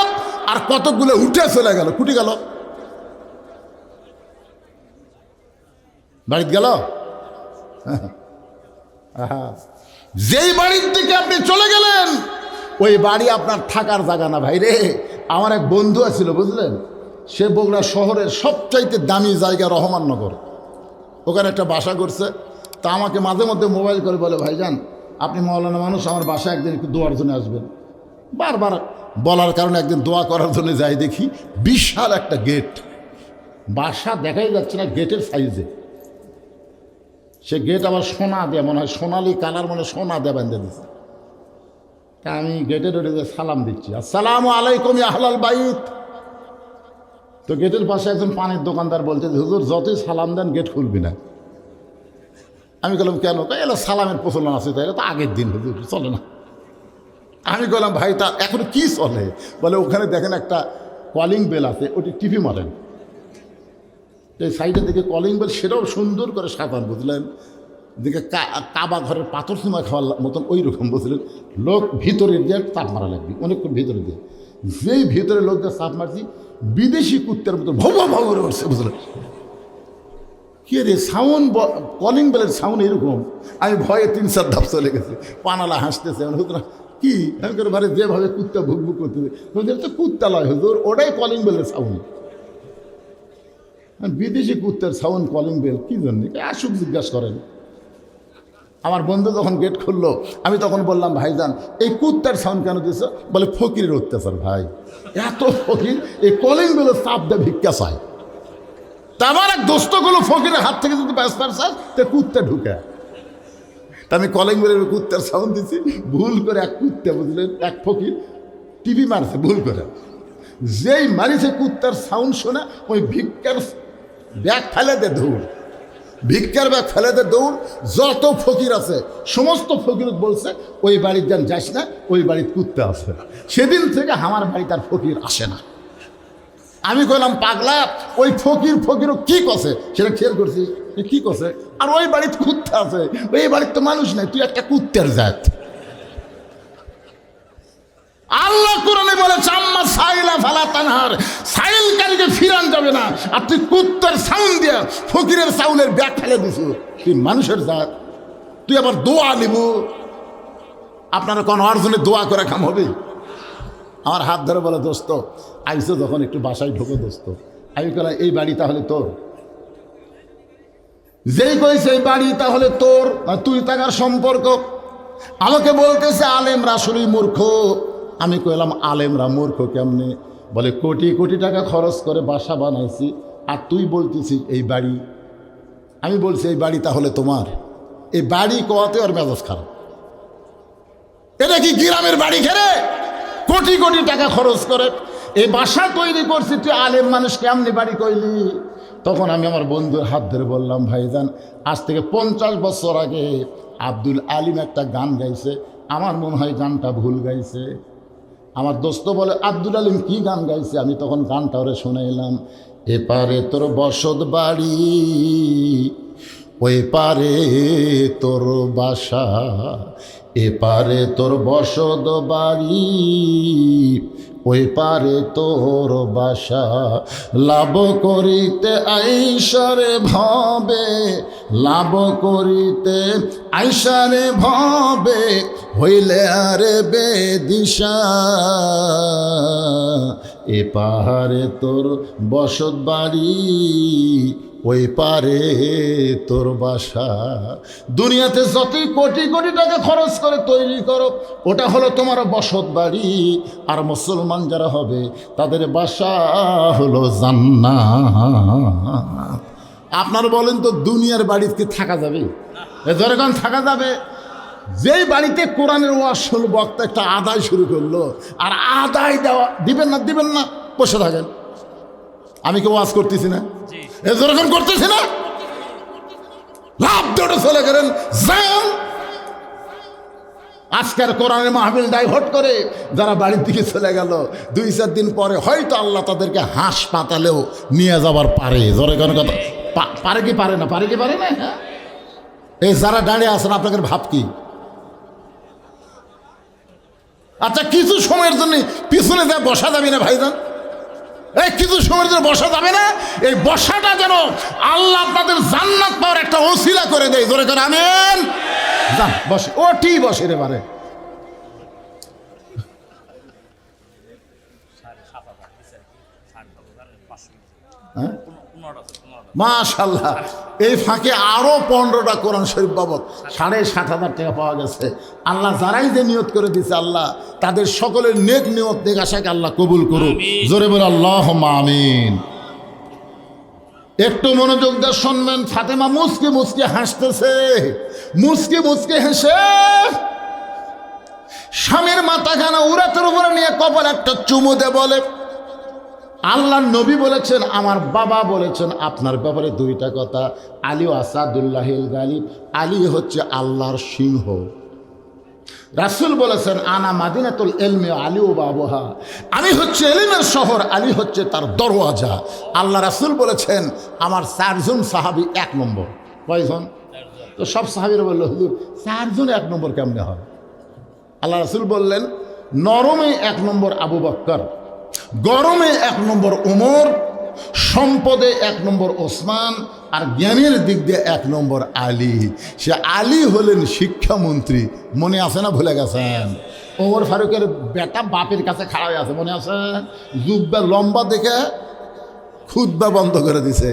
আর কতগুলো উঠে চলে গেল, কুটি গেল, বাড়িতে গেল। যেই বাড়ির দিকে আপনি চলে গেলেন, ওই বাড়ি আপনার থাকার জায়গা না ভাই রে। আমার এক বন্ধু আছিল, বুঝলেন, সে বগুড়া শহরের সবচাইতে দামি জায়গা রহমাননগর, ওখানে একটা বাসা করছে। তা আমাকে মাঝে মধ্যে মোবাইল করে বলে, ভাইজান আপনি মওলানা মানুষ, আমার বাসা একদিন একটু দোয়ার জন্য আসবেন। বারবার বলার কারণে একদিন দোয়া করার জন্য যাই, দেখি বিশাল একটা গেট, বাসা দেখাই যাচ্ছে না গেটের সাইজে। সে গেট আবার সোনা দেয়া, মনে হয় সোনালি কালার, মানে সোনা দেয়া বেঁধে দিচ্ছে। তা আমি গেটের ওটা সালাম দিচ্ছি, আসসালামু আলাইকুম ইয়া আহলাল বাইত। তো গেটের পাশে একজন পানির দোকানদার বলছে, হুজুর যতই সালাম দেন গেট খুলবি না। আমি বললাম কেন? এলো সালামের প্রচলন আছে, তাই তো আগের দিন হুজুর চলে না। আমি বললাম ভাই তা এখন কি চলে? বলে ওখানে দেখেন একটা কলিং বেল আছে, ওটি টিপি মারেন। এই সাইডের দিকে কলিং বেল, সেটাও সুন্দর করে সাজান, বুঝলেন, দিকে কাবা ঘরের পাথর সিমা খাওয়ার মতন ওই রকম, বুঝলেন। লোক ভিতরে দিয়ে চাপ মারা লাগবে, অনেকক্ষণ ভিতরে দিয়ে। যেই ভিতরে লোক দিয়ে চাপ মারছি, বিদেশি কুত্তার মতো ভব ভব করে উঠছে, বুঝলেন। কে রে সাউন্ড, কলিং বেলের সাউন্ড এরকম। আমি ভয়ে 3-4 ধাপ চলে গেছি। পানালা হাসতেছে, হুজুর কি? আমি করে ভারে যেভাবে কুত্তা ভুক ভুক করতেছে, হুজুর তো কুত্তা লয় হুজুর, ওটাই কলিং বেলের সাউন্ড। বিদেশি কুত্তার সাউন্ড কলিং বেল, কি জন্য আসুক জিজ্ঞাসা করেন। আমার বন্ধু যখন গেট খুললো, আমি তখন বললাম, ভাইজান এই কুত্তার সাউন্ড কেন দিয়েছ? বলে ফকিরের অত্যাচার ভাই, এত ফকির এই কলিং বেলের চাপ দেয় ভিক্ষা চায়। তা আমার এক দোস্তগুলো ফকিরের হাত থেকে যদি ব্যস্ত চায়, তা কুত্তা ঢুকে। তা আমি কলিং বেলের কুত্তার সাউন্ড দিচ্ছি, ভুল করে এক কুত্তা, বুঝলেন, এক ফকির টিভি মারছে ভুল করে। যেই মারিছে কুত্তার সাউন্ড শোনা, ওই ভিক্ষার ব্যাগ ফেলে দে দৌড়, ভিক্ষার ব্যাগ ফেলে দে দৌড়। যত ফকির আছে সমস্ত ফকির বলছে, ওই বাড়ির যান যাস না, ওই বাড়ির কুত্তা আছে। সেদিন থেকে আমার বাড়িতে আর ফকির আসে না। আমি কইলাম, পাগলা, ওই ফকিরও কি করছে সেটা খেয়াল করছিস? কি করছে? আর ওই বাড়িতে কুত্তা আছে, ওই বাড়ির তো মানুষ নাই, তুই একটা কুত্তার জাত। আল্লাহ কোরআনে বলেছে, আম্মা সাইলা ফালা তানহার, সাইলকারীকে ফিরান যাবে না। আর তুই কুত্তার সাউন্ড দিয়া ফকিরের সাউন্ডের ব্যাগ ফেলে দিছ, তুই মানুষের জাত। তুই আবার দোয়া নিব, আপনারা কোন অর্জনে দোয়া করে কাম হবে? আমার হাত ধরে বলে, দোস্ত আইসো যখন একটু বাসায় ঢোকো দোস্ত। আমি বললাম, এই বাড়ি তাহলে তোর? যেই কইছে এই বাড়ি তাহলে তোর, তুই টাকার সম্পর্ক। আমাকে বলতেছে আলেমরা আসলেই মূর্খ। আমি কইলাম, আলেমরা মূর্খ কেমনে? বলে, কোটি কোটি টাকা খরচ করে বাসা বানাইছি, আর তুই বলতেছিস এই বাড়ি। আমি বলছি, এই বাড়ি তাহলে তোমার? এই বাড়ি কোয়াতে ওর মেজাজ খারাপ। এটা কি গ্রামের বাড়ি ঘেরে? কোটি কোটি টাকা খরচ করে এই বাসা তৈরি করছি, তুই আলেম মানুষ কেমনি বাড়ি কইলি? তখন আমি আমার বন্ধুর হাত ধরে বললাম, ভাইজান আজ থেকে 50 বছর আগে আব্দুল আলিম একটা গান গাইছে, আমার মনে হয় গানটা ভুল গাইছে। আমার দোস্ত বলে, আব্দুল আলিম কি গান গাইছে? আমি তখন গানটা ওরে শোনাইলাম, এপারে তোর বসত বাড়ি, ওই পারে তোর বাসা, এপারে তোর বসত বাড়ি, ওই পারে তোর বাসা, লাভ করিতে আইসারে ভবে, লাভ করিতে আইসারে ভবে, হইলে আরে বেদিশা। এ পাহাড়ে তোর বসত বাড়ি, ওই পারে তোর বাসা। দুনিয়াতে যতই কোটি কোটি টাকা খরচ করে তৈরি করো, ওটা হলো তোমার বসত বাড়ি। আর মুসলমান যারা হবে তাদের বাসা হলো জান্নাত। আপনারা বলেন তো, দুনিয়ার বাড়িতে থাকা যাবে? যখন থাকা যাবে, যেই বাড়িতে কোরআনের ওয়াজ শুনল, বক্তা একটা আদায় শুরু করলো, আর আদায় দেওয়া দিবেন না বসে থাকেন। আমি কি ওয়াজ করতেছি না? যেরকম করতেছি না, লাভ দৌড়ে চলে গেলেন যান। আজকের কোরআনের মাহফিল ডাইভার্ট করে যারা বাড়ির দিকে চলে গেল, 2-4 দিন পরে হয়তো আল্লাহ তাদেরকে হাসপাতালেও নিয়ে যাবার পারে। যেরকম কথা পারে কি পারে না, পারে কি পারে না? এই যারা দাঁড়িয়ে আছেন, আপনাদের ভাব কি? আচ্ছা, কিছু সময়ের জন্য পিছনে যা বসা যাবে না ভাইজান? এই কিছু সময়ের জন্য বসা যাবে না? এই বসাটা যেন আল্লাহ আপনাদের জান্নাত পাওয়ার একটা ওসিলা করে দেয়। জোরে করে আমেন। যান বসে, ওটি বসে রে পারে। মাশাআল্লাহ, এই ফাঁকে আরো 15টা কোরআন শরীফ বাবদ 7,500 টাকা পাওয়া গেছে। আল্লাহ যারাই যে নিয়ত করে দিছে, আল্লাহ তাদের সকলের নেক নিয়ত নেক আশাকে আল্লাহ কবুল করুক। জোরে বলে আল্লাহুম্মা আমিন। একটু মনোযোগ দিয়ে শুনবেন। ফাতেমা মুচকি মুচকি হাসতেছে, মুচকি মুচকি হেসে স্বামীর মাথাখানা উরাতের উপরে নিয়ে কপাল একটা চুমু দে বলে, আল্লাহ নবী বলেছেন, আমার বাবা বলেছেন আপনার ব্যাপারে 2টা কথা। আলী আসাদুল্লাহিল গালিব, আলী হচ্ছে আল্লাহর সিংহ। রাসূল বলেছেন, আনা মাদিনাতুল ইলমি আলী ও বাবুহা, আমি হচ্ছে ইলমের শহর, আলী হচ্ছে তার দরওয়াজা। আল্লাহ রাসূল বলেছেন, আমার 4 জন সাহাবী 1 নম্বর। কয়জন? তো সব সাহাবীরা বলল, হুজুর 4 জন 1 নম্বর কেমনে হয়? আল্লাহ রাসূল বললেন, নরমে 1 নম্বর আবু বকর, গরমে 1 নম্বর উমর, সম্পদে 1 নম্বর ওসমান, আর জ্ঞানের দিক দিয়ে 1 নম্বর আলী। সে আলী হলেন শিক্ষামন্ত্রী। মনে আছে না ভুলে গেছেন? ওমর ফারুকের বেটা বাপের কাছে খাড়া হয়ে আছে, মনে আছে? জুব্বা লম্বা দেখে খুতবা বন্ধ করে দিছে।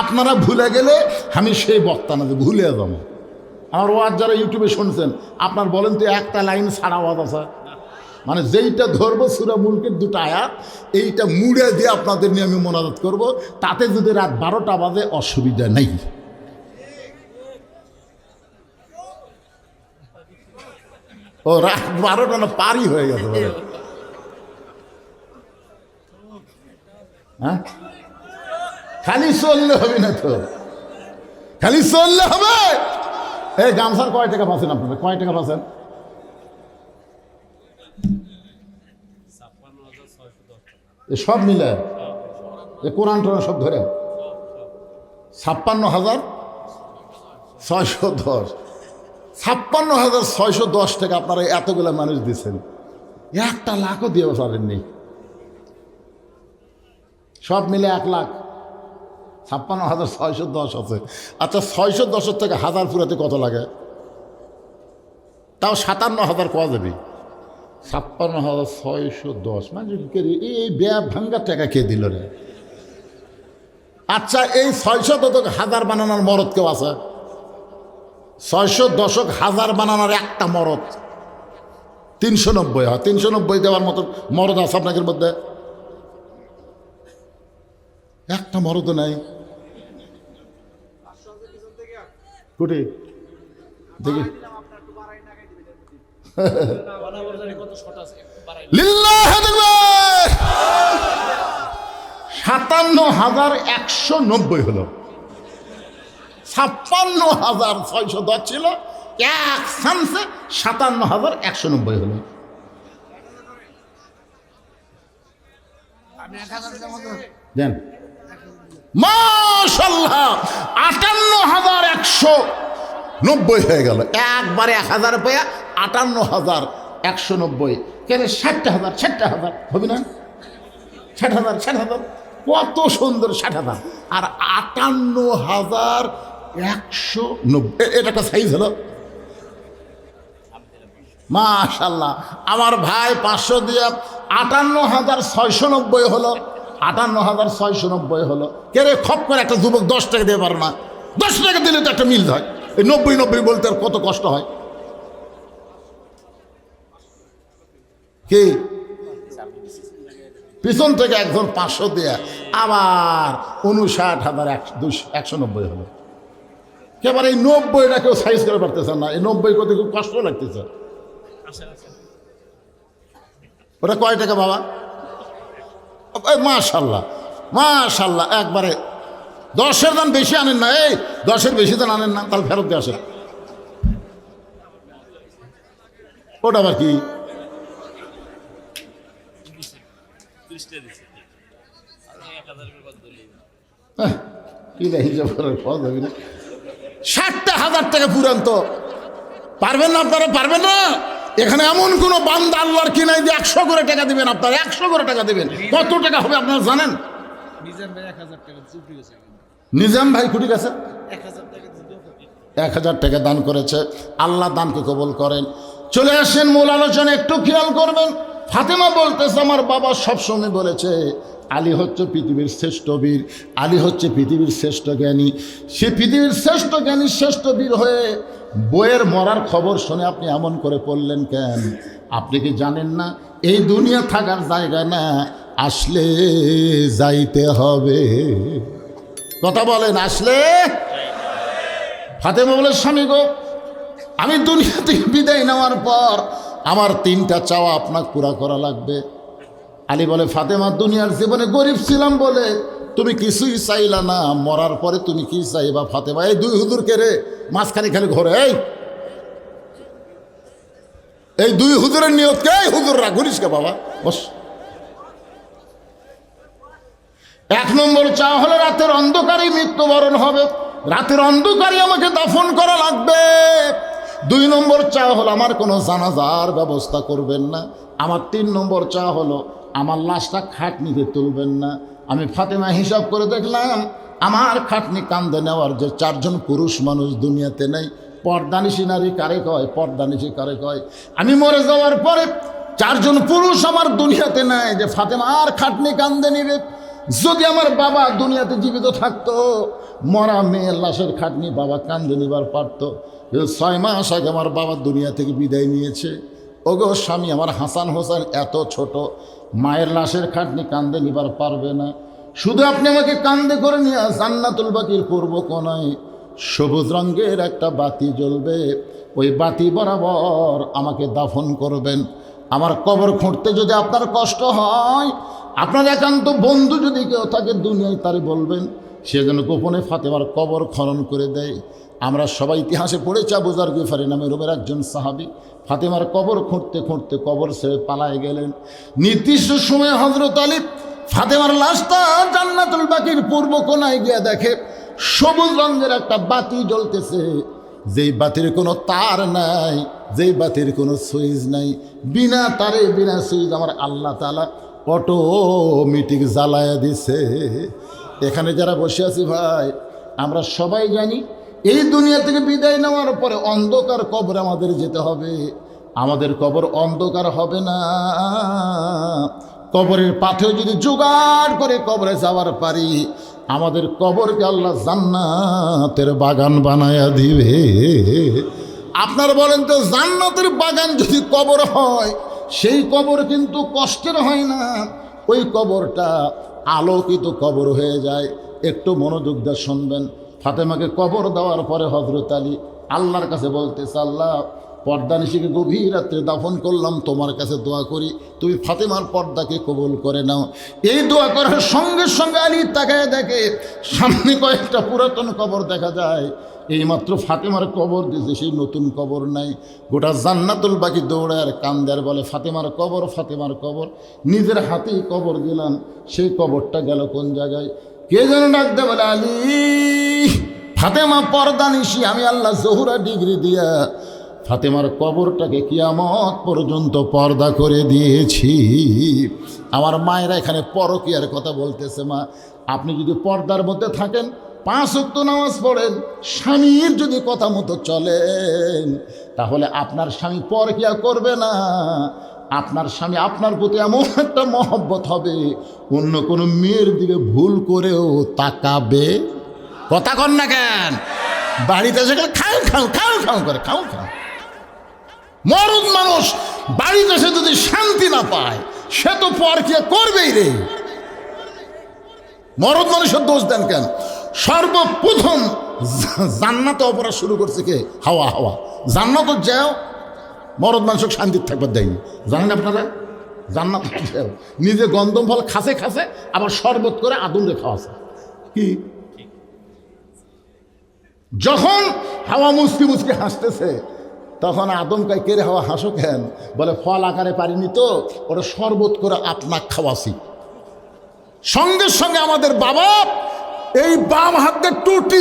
আপনারা ভুলে গেলে আমি সেই বক্তা না যে ভুলে যাব। আমার ওয়াজ যারা ইউটিউবে শুনছেন, আপনার বলেন তো একটা লাইন ছাড়া ওয়াজ আছে? মানে যেইটা ধরবো সূরা মুলকের 2টা আয়াত, এইটা মুড়ে দিয়ে আপনাদের নিয়ে আমি মোনাজাত করব। তাতে যদি রাত 12টা বাজে অসুবিধা নেই। ও রাত 12টা না পারই হয়ে গেছে। হ্যাঁ, খালি চললে হবে না তো, খালি চললে হবে। এই গামছার কয় টাকা পাচ্ছেন আপনারা? কয় টাকা পাচ্ছেন? সব মিলে কোরআন টোরআন সব ধরে 56,610। 56,610 টাকা আপনারা এতগুলো মানুষ দিচ্ছেন, 1 লাখও দিয়ে পারেননি। সব মিলে 1 লাখ 56,610 আছে। আচ্ছা, 610 থেকে 1000 পুরাতে কত লাগে? তাও 57,000 কোয়া যাবে। 56,610 মানে এই ব্যয় ভাঙ্গা টাকা কে দিল রে? আচ্ছা, এই 610,000 বানানোর মরদ কেউ আছে? 610,000 বানানোর একটা মরদ 390 হয়। 390 দেওয়ার মতো মরদ আছে আপনাদের মধ্যে? একটা মরদও নাই। কুটি দেখি লিল্লাহি তাকবীর। 57,190 হলো। 56,610 ছিল, 1 চান্সে 57,190 হলো। দেন মাশাআল্লাহ, 58,190 হয়ে গেল। একবারে 1000 পেয়ে 58,190। কেন 60,000 হবে না? 60,000, 60,000, কত সুন্দর 60,000 আর 58,190। এটা একটা সাইজ হলো। মাশাআল্লাহ, আমার ভাই 500 দিয়ে 58,690 হলো। 58,690 হলো। কে রে, খপ করে একটা যুবক 10 টাকা দিয়ে পারে না? 10 টাকা দিলে তো একটা মিল হয়। এই 90 বলতে আর কত কষ্ট হয়। কি পিছন থেকে একজন 500 দিয়ে আবার 59,190 হলো। এবার এই 90টা কেউ সাইজ করে পারতেছে না। এই 90 করতে খুব কষ্ট লাগতেছে। ওটা কয় টাকা বাবা? মাশাল্লাহ, মাশাল্লাহ, একবারে 10-এর দাম বেশি আনেন না। এই 10-এর বেশি দাম আনেন না, তাহলে ফেরত দিয়ে আসেন। ওটা আবার কি? কি না হিসাব করার পথ হবে না। 60,000 টাকা পুরান তো পারবেন না আপনারা? পারবেন না। এখানে এমন কোন বান্দা আল্লাহর কি নাই যে 100 করে টাকা দিবেন। আপনারা 100 করে টাকা দিবেন। কত টাকা হবে আপনারা জানেন? নিজাম ভাই কুটি গেছে, 1,000 টাকা দান করেছে। আল্লাহ দানকে কবুল করেন। চলে আসেন মূল আলোচনা, একটু খেয়াল করবেন। ফাতেমা বলতেছে, আমার বাবা সবসময় বলেছে আলী হচ্ছে পৃথিবীর শ্রেষ্ঠ বীর, আলী হচ্ছে পৃথিবীর শ্রেষ্ঠ জ্ঞানী। সে পৃথিবীর শ্রেষ্ঠ জ্ঞানী, শ্রেষ্ঠ বীর হয়ে বইয়ের মরার খবর শুনে আপনি এমন করে পড়লেন কেন? আপনি কি জানেন না এই দুনিয়া থাকার জায়গা না, আসলে যাইতে হবে? কথা বলেন, আসলে। ফাতেমা বলে, স্বামী গো, আমি দুনিয়া থেকে বিদায় নেওয়ার পর আমার 3টা চাওয়া আপনাকে পুরা করা লাগবে। আলী বলে, ফাতেমা, দুনিয়ার জীবনে গরিব ছিলাম বলে তুমি কিছুই চাইলা না, মরার পরে তুমি কি চাইবা? ফাতেমা, এই 2 হুজুর কে রে মাঝখানে খালি ঘরে? এই 2 হুজুরের নিয়ত কে? হুজুররা ঘুরিস কে বাবা, বস। 1 নম্বর চাওয়া হলো রাতের অন্ধকারেই মৃত্যুবরণ হবে, রাতের অন্ধকারে আমাকে দাফন করা লাগবে। 2 নম্বর চাওয়া হলো আমার কোনো জানাজার ব্যবস্থা করবেন না। আমার 3 নম্বর চাওয়া হলো আমার লাশটা খাটনিতে তুলবেন না। আমি ফাতেমা হিসাব করে দেখলাম আমার খাটনি কান্দে নেওয়ার যে 4 জন পুরুষ মানুষ দুনিয়াতে নেই। পর্দানিশী নারী কারে কয়? পর্দানিশী কারে কয়? আমি মরে যাওয়ার পরে 4 জন পুরুষ আমার দুনিয়াতে নাই যে ফাতেমা আর খাটনি কান্দে নিবে। যদি আমার বাবা দুনিয়াতে জীবিত থাকতো, মরা মেয়ের লাশের খাটনি বাবা কান্দে নিবার পারত। 6 মাস আগে আমার বাবা দুনিয়া থেকে বিদায় নিয়েছে। ওগো স্বামী, আমার হাসান হোসেন এত ছোট, মায়ের লাশের খাটনি কান্দে নিবার পারবে না। শুধু আপনি আমাকে কান্দে করে নিয়ে জান্নাতুল বাকির পূর্ব কোনায় সবুজ রঙের একটা বাতি জ্বলবে, ওই বাতি বরাবর আমাকে দাফন করবেন। আমার কবর খুঁড়তে যদি আপনার কষ্ট হয়, আপনার একান্ত বন্ধু যদি কেউ থাকে দুনিয়ায়, তারে বলবেন সে যেন গোপনে ফাতেমার কবর খনন করে দেয়। আমরা সবাই ইতিহাসে পড়েছি, আবু যার গিফারি নামে রোমের একজন সাহাবী ফাতেমার কবর খুঁড়তে খুঁড়তে কবর ছেড়ে পালায় গেলেন। নির্দিষ্ট সময়ে হযরত আলী ফাতেমার লাশটা জান্নাতুল বাকির পূর্ব কোনায় গিয়ে দেখে সবুজ রঙের একটা বাতি জ্বলতেছে, যেই বাতির কোনো তার নাই, যেই বাতির কোনো সুইচ নাই, বিনা তারে বিনা সুইচ আমার আল্লাহ তাআলা অটোমেটিক জ্বালায়া দিছে। এখানে যারা বসে আছি ভাই, আমরা সবাই জানি এই দুনিয়া থেকে বিদায় নেওয়ার পরে অন্ধকার কবরে আমাদের যেতে হবে। আমাদের কবর অন্ধকার হবে না। কবরের পাথেও যদি জোগাড় করে কবরে যাওয়ার পারি, আমাদের কবরকে আল্লাহ জান্নাতের বাগান বানায়া দিবে। আপনারা বলেন তো, জান্নাতের বাগান যদি কবর হয়, সেই কবর কিন্তু কষ্টের হয় না, ওই কবরটা আলোকিত কবর হয়ে যায়। একটু মনোযোগ দিয়ে শুনবেন। ফাতেমাকে কবর দেওয়ার পরে হযরত আলী আল্লাহর কাছে বলতেছে, আল্লাহ, পর্দানিশীকে গভীর রাত্রে দাফন করলাম, তোমার কাছে দোয়া করি তুমি ফাতেমার পর্দাকে কবুল করে নাও। এই দোয়া করার সঙ্গে সঙ্গে আলী তাকায় দেখে সামনে কয়েকটা পুরাতন কবর দেখা যায়। এইমাত্র ফাতেমার কবর দিয়েছে, সেই নতুন কবর নাই। গোটা জান্নাতুল বাকি দৌড়ায় আর কান্দে আর বলে, ফাতেমার কবর, ফাতেমার কবর। নিজের হাতেই কবর দিলাম, সেই কবরটা গেল কোন জায়গায়? কে যেন ডাক দে বলে, আলী, ফাতেমা পর্দানিশী, আমি আল্লাহ জহুরা ডিগ্রি দিয়া ফাতেমার কবরটাকে কিয়ামত পর্যন্ত পর্দা করে দিয়েছি। আমার মায়েরা এখানে পরকীয়ার কথা বলতেছে। মা, আপনি যদি পর্দার মধ্যে থাকেন, 5 ওয়াক্ত নামাজ পড়েন, স্বামীর যদি কথা মতো চলেন, তাহলে আপনার স্বামী পরকীয়া করবে না। আপনার স্বামী আপনার প্রতি এমন একটা মহব্বত হবে, অন্য কোনো মেয়ের দিকে ভুল করেও তাকাবে। কথা কন না কেন? বাড়িতে এসে খাও খাও খাও খাও করে খাও খাও। মরদ মানুষ বাড়িতে এসে যদি শান্তি না পায়, সে তো পরকীয়া করবেই রে। মরদ মানুষের দোষ দেন কেন? সর্বপ্রথম জান্নাতে অপরাধ শুরু করছে কে? হাওয়া। হাওয়া জান্নাত যাও, মরদ মানুষকে শান্তি থাকবার দেয়নি। জানেন আপনারা? জান্নাত যাও, নিজে গন্ধম ফল খাসে খাসে, আবার শরবত করে আদম রে খাওয়াছে। কি যখন হাওয়া মুসকি মুসকি হাসতেছে, তখন আদম কয়, কে রে হাওয়া হাসো কেন? বলে, ফল আকারে পারিনি তো, ওরা শরবত করে আপনার খাওয়াছি। সঙ্গে সঙ্গে আমাদের বাবা এই বাম হাতে টুটি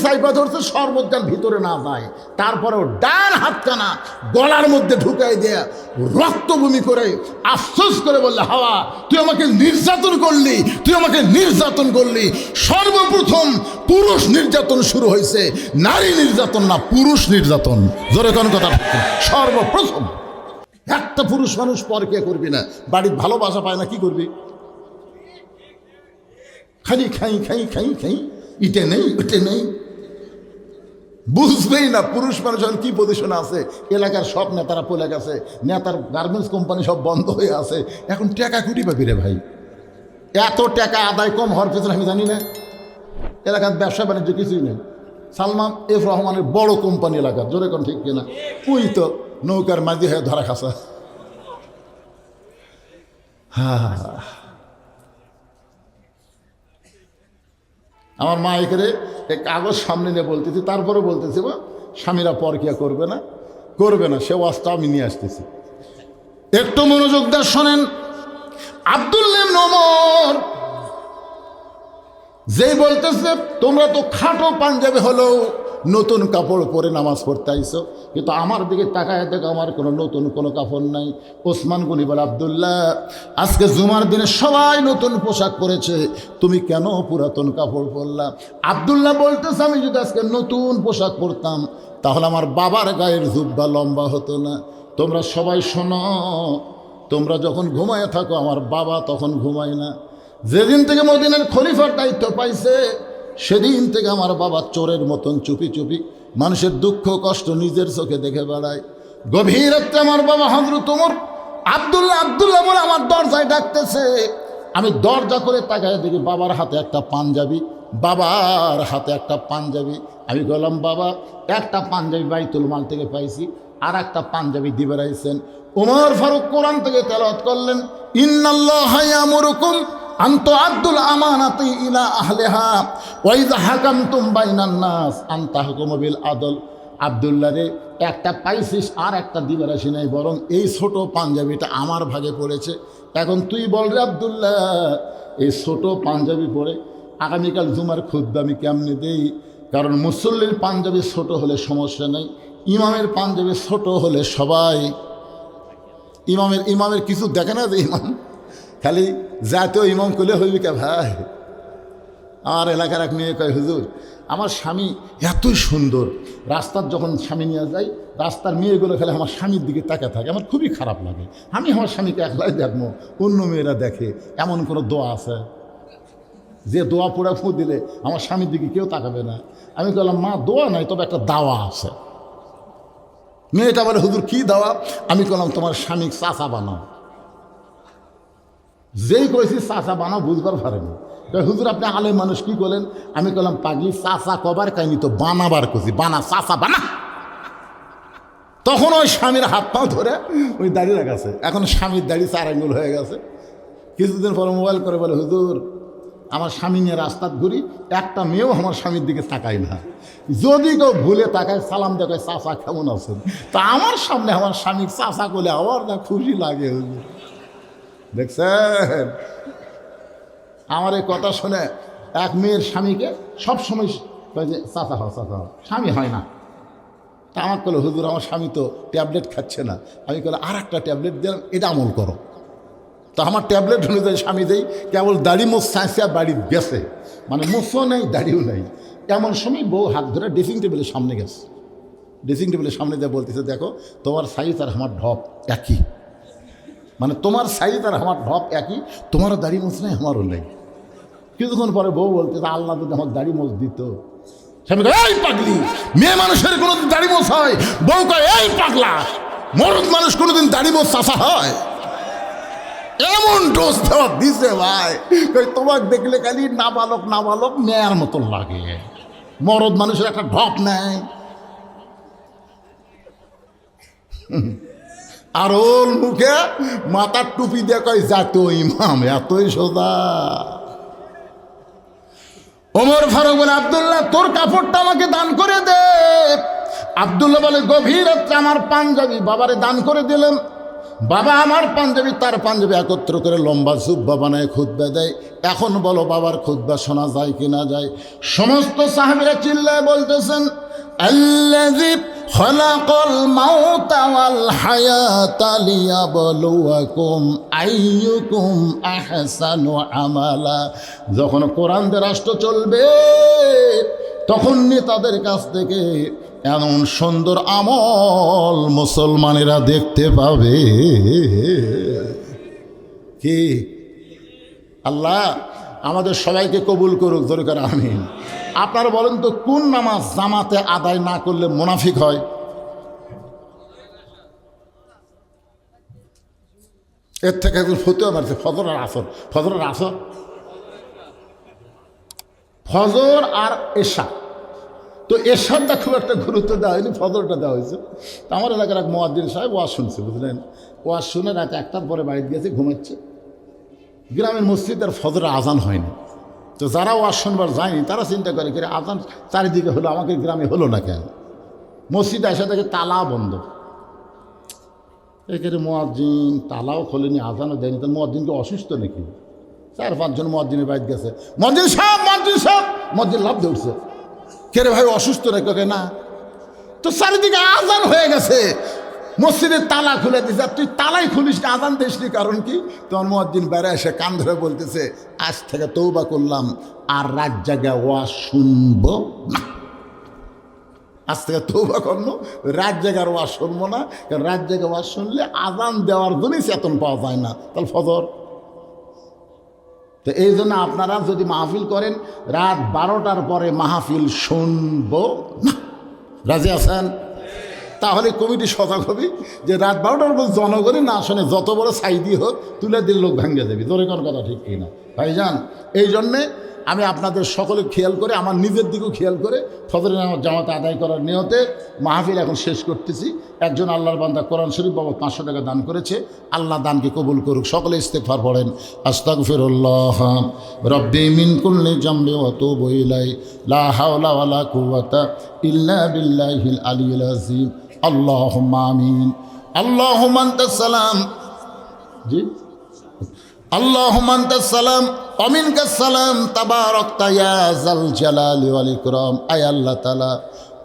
সাইপা ধরছে, শরবত যেন ভিতরে না যায়। তারপরেও ডান হাতখানা গলার মধ্যে ঢুকাই দেয়া রক্তভূমি করে আফসোস করে বললে, হাওয়া তুই আমাকে নির্যাতন করলি। সর্বপ্রথম পুরুষ নির্যাতন শুরু হয়েছে, নারী নির্যাতন না, পুরুষ নির্যাতন। জোরে কোন কথা? সর্বপ্রথম একটা পুরুষ মানুষ পরকীয়া করবি না, বাড়ির ভালোবাসা পায় না, কি করবি? খালি খাই খাই খাই খাই, ইটে নেই ওটে নেই, বুঝবেই না পুরুষ মানুষ কি পজিশনে আছে। এলাকার সব নেতারা পলে গেছে, নেতার গার্মেন্টস কোম্পানি সব বন্ধ হয়ে আছে। এখন টাকা কুটি পাবি রে ভাই? এত টাকা আদায় কম হওয়ার পেছনে আমি জানি না। এলাকার ব্যবসা বাণিজ্য কিছুই নেই। সালমান এফ রহমানের বড় কোম্পানি এলাকা, জোরে কোন ঠিক কিনা? ওই তো নৌকার মাঝি হয়ে ধরা খাসা। আমার মা এখানে এক কাগজ সামনে নিয়ে বলতেছি, তারপরে বলতেছি, বা স্বামীরা পরকীয়া করবে না, সে ওয়াজটা আমি নিয়ে আসতেছি। একটু মনোযোগ দিয়ে শোনেন। আব্দুল্লাহ ইবনে ওমর যেই বলতেছে, তোমরা তো খাটো পাঞ্জাবি হলেও নতুন কাপড় পরে নামাজ পড়তে আইছো, কিন্তু আমার দিকে তাকায় দেখো আমার কোনো নতুন কোনো কাপড় নাই। ওসমান গনি বলে, আব্দুল্লাহ, আজকে জুমার দিনে সবাই নতুন পোশাক পরেছে, তুমি কেন পুরাতন কাপড় পরলা? আব্দুল্লাহ বলতেছে, আমি যদি আজকে নতুন পোশাক পরতাম, তাহলে আমার বাবার গায়ের জুব্বা লম্বা হতো না। তোমরা সবাই শোনো, তোমরা যখন ঘুমায় থাকো, আমার বাবা তখন ঘুমায় না। যেদিন থেকে মদিনার খলিফার দায়িত্ব পাইছে, সেদিন থেকে আমার বাবা চোরের মতন চুপি চুপি মানুষের দুঃখ কষ্ট নিজের চোখে দেখে বেড়ায়। গভীর রাত্রে আমার বাবা হযরত ওমর আব্দুল্লাহ বলে আমার দরজায় ডাকতেছে। আমি দরজা করে তাকায় দেখি বাবার হাতে একটা পাঞ্জাবি। আমি বললাম, বাবা, একটা পাঞ্জাবি বাইতুল মাল থেকে পাইছি, আর একটা পাঞ্জাবি দিবে রাইছেন। ওমর ফারুক কোরআন থেকে তেলাওয়াত করলেন, ইন্নাল্লাহা ইয়ামুরুকুম আনতু আব্দুল আমানাতি ইলা আহলিহা ওয়া ইযা হাকামতুম বাইনান নাস আন তাহকুমু বিল আদল। আব্দুল্লাহ রে, একটা পাইছিস আর একটা দিবে রাশি নাই, বরং এই ছোট পাঞ্জাবিটা আমার ভাগে পড়েছে। এখন তুই বল রে আব্দুল্লাহ, এই ছোট পাঞ্জাবি পরে আগামীকাল জুমার খুতবা আমি কেমনে দেই? কারণ মুসল্লির পাঞ্জাবি ছোট হলে সমস্যা নেই, ইমামের পাঞ্জাবি ছোট হলে সবাই ইমামের কিছু দেখে না যে ইমাম খালি জাতীয় ইমাম করলে হইবি কে ভাই? আমার এলাকার এক মেয়ে কয়, হুজুর, আমার স্বামী এতই সুন্দর, রাস্তার যখন স্বামী নিয়ে যাই, রাস্তার মেয়েগুলো খেলে আমার স্বামীর দিকে তাকে থাকে, আমার খুবই খারাপ লাগে। আমি আমার স্বামীকে একলাই দেখবো, অন্য মেয়েরা দেখে, এমন কোনো দোয়া আছে যে দোয়া পোড়া ফু দিলে আমার স্বামীর দিকে কেউ তাকাবে না? আমি বললাম, মা, দোয়া নাই, তবে একটা দাওয়া আছে। মেয়েটা বলে, হুজুর কি দাওয়া? আমি বললাম, তোমার স্বামী চাচা বানাও। যেই করেছি চাচা বানাও বুঝবার পারেনি। হুজুর, আপনি আলেম মানুষ, কি করলেন? আমি বললাম, পাগলি, চাচা কবার কাহিনি তো বানাবার করছি, চাচা বানা। তখন ওই স্বামীর হাত পা ধরে ওই দাড়ি রাখাছে। এখন স্বামীর দাড়ি 4 আঙ্গুল হয়ে গেছে। কিছুদিন পরে মোবাইল করে বলে, হুজুর, আমার স্বামী নিয়ে রাস্তায় ঘুরি, একটা মেয়েও আমার স্বামীর দিকে তাকায় না। যদি কেউ ভুলে তাকায়, সালাম দেখায়, চাচা কেমন আছেন? তা আমার সামনে আমার স্বামীর চাচা করলে আমার না খুশি লাগে। হুজুর দেখছেন? আমার এই কথা শুনে এক মেয়ের স্বামীকে সবসময় চাচা হও, স্বামী হয় না। তা আমার বললো, হুজুর আমার স্বামী তো ট্যাবলেট খাচ্ছে না। আমি বললাম আর একটা ট্যাবলেট দিলাম, এটা আমল করো। তো আমার ট্যাবলেট অনুযায়ী স্বামী দেই, কেবল দাড়ি মোছ সাঁচিয়া বাড়ি গেছে, মানে মোছও নেই দাড়িও নেই। এমন সময় বউ হাত ধরে ড্রেসিং টেবিলের সামনে গেছে। ড্রেসিং টেবিলের সামনে দিয়ে বলতেছে, দেখো তোমার সাইজ আর আমার ঢপ একই, মানে তোমার সাইজ আর আমার ঢপ একই, তোমারও দাড়ি মোছ নেই আমারও নেই। কিছুক্ষণ পরে বউ বলতেছে, আল্লাহ যদি আমার দাড়ি মোছ দিত। স্বামী কয়, এই পাগলি, মেয়ে মানুষের কোনোদিন দাড়ি মোছ হয়? বউ কয়, এই পাগলা, মরদ মানুষ কোনোদিন দাড়ি মোছ চাষা হয়? এমন ডোজ দেওয়া দিছে ভাই, তোমাকে দেখলে খালি নাবালক মেয়ের মতন লাগে। মরদ মানুষের একটা ঢপ নেয়। আর ওর মুখে মাথার টুপি দিয়ে কয়, জাতীয় ইমাম, এতই সোজা। ওমর ফারুক বলে, আব্দুল্লাহ তোর কাপড়টা আমাকে দান করে দে। আব্দুল্লাহ বলে, গভীর রাত্রে আমার পাঞ্জাবি বাবারে দান করে দিলাম। বাবা আমার পাঞ্জাবি তার পাঞ্জাবি একত্র করে লম্বা জুব্বা বানায় খুতবা দেয়। এখন বলো বাবার খুতবা শোনা যায় কি না যায়? সমস্ত সাহাবীরা চিল্লায় বলতেছেন, আল্লাযী খালাকাল মাউতা ওয়াল হায়াতা লিয়াবলুয়াকুম আইয়ুকুম আহসানু আমালা। যখন কোরআন দিয়ে রাষ্ট্র চলবে, তখন নেতাদের কাছ থেকে এমন সুন্দর আমল মুসলমানেরা দেখতে পাবে। কি আল্লাহ আমাদের সবাইকে কবুল করুক, দরকার আমিন। আপনারা বলেন তো, কোন নামাজ জামাতে আদায় না করলে মুনাফিক হয়? এর থেকে একজন ফতুয়া মারছে, ফজর আর আসর। ফজর আর এশা, তো এশারটা খুব একটা গুরুত্ব দেওয়া হয়নি, ফজরটা দেওয়া হয়েছে। তো আমার এলাকার এক মুয়াজ্জিন সাহেব ওয়াজ শুনছে, বুঝলেন? ওয়াজ শুনে রাত 1টার পরে বাড়িতে গেছে, ঘুমাচ্ছে। গ্রামের মসজিদের ফজর আজান হয়নি। তো যারা ওয়াজ শুনবার যায়নি তারা চিন্তা করে, আজান চারিদিকে হলো, আমাকে গ্রামে হলো না কেন? মসজিদে এসে দেখে তালা বন্ধ। এখানে মুয়াজ্জিন তালাও খোলেনি, আজানও দেয়নি। তো মুয়াজ্জিনকে অসুস্থ নাকি? 4-5 জন মুয়াজ্জিনের বাড়িতে গেছে, মুয়াজ্জিন সাহেব। মুয়াজ্জিন লাভ দিয়ে উঠছে, কে রে ভাই অসুস্থ নাকি? ওকে না। তো চারিদিকে আজান হয়ে গেছে, মসজিদের তালা খুলে দিছে। তুই তালাই খুলিস না, আজান দিসনি, কারণ কি? তোমার মুয়াজ্জিন বেড়ে এসে কান ধরে বলতেছে, আজ থেকে তওবা করলাম, আর রাত জাগা ওয়াজ শুনবো না। আজ থেকে তওবা করলো, রাত জাগার ওয়াজ শুনবো না। কারণ রাত জাগা ওয়াজ শুনলে আজান দেওয়ার জন্যই চেতন পাওয়া যায় না, তাহলে ফজর। তো এই জন্য আপনারা যদি মাহফিল করেন, রাত 12টার পরে মাহফিল শুনবো না। রাজি আছেন? তাহলে কমিটি সজাগ হবে যে রাত 12টার পর জনগণে না শোনে, যত বড় সাইদি হোক তুলে দিলে লোক ভেঙে যাবে। তোর কোন কথা ঠিক কিনা ভাইজান? এই জন্যে আমি আপনাদের সকলে খেয়াল করে, আমার নিজের দিকেও খেয়াল করে ফজরের নামাজ জামাতে আদায় করার নিয়তে মাহফিল এখন শেষ করতেছি। একজন আল্লাহর বান্দা কোরআন শরীফ বাবদ 500 টাকা দান করেছে, আল্লাহ দানকে কবুল করুক। সকলে ইস্তেগফার পড়েন, আস্তাগফিরুল্লাহ রব্বি মিন কুল্লি জামবি ওয়া তুবু ইলাই, লা হাওলা ওয়ালা কুওয়াতা ইল্লা বিল্লাহিল আলিয়্যিল আযীম। আল্লাহুম্মা আমিন। আল্লাহুম্মা আনতাস সালাম, জি আল্লাহুম্মা আনতাস সালাম ওয়া মিনকাস সালাম, তাবারাকতা ইয়া যাল জালালি ওয়াল ইকরাম। আয় আল্লাহ তাআলা,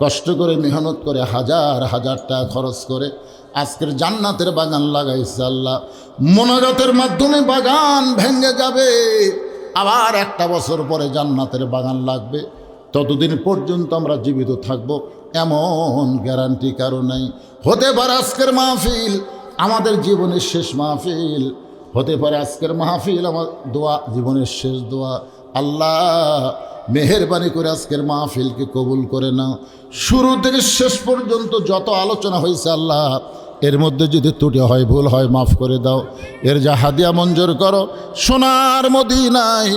কষ্ট করে মেহনত করে হাজার হাজার টাকা খরচ করে আজকের জান্নাতের বাগান লাগাইছে আল্লাহ। মোনাজাতের মাধ্যমে বাগান ভেঙে যাবে, আবার 1টা বছর পরে জান্নাতের বাগান লাগবে। ততদিন পর্যন্ত আমরা জীবিত থাকব এমন গ্যারান্টি কারো নাই। হতে পারে আজকের মাহফিল আমাদের জীবনের শেষ মাহফিল, হতে পারে আজকের মাহফিল আমার দোয়া জীবনের শেষ দোয়া। আল্লাহ মেহেরবানি করে আজকের মাহফিলকে কবুল করে নাও। শুরু থেকে শেষ পর্যন্ত যত আলোচনা হয়েছে আল্লাহ, এর মধ্যে যদি ত্রুটি হয়, ভুল হয়, মাফ করে দাও। এর যা হাদিয়া মঞ্জুর করো, সোনার মদিনায়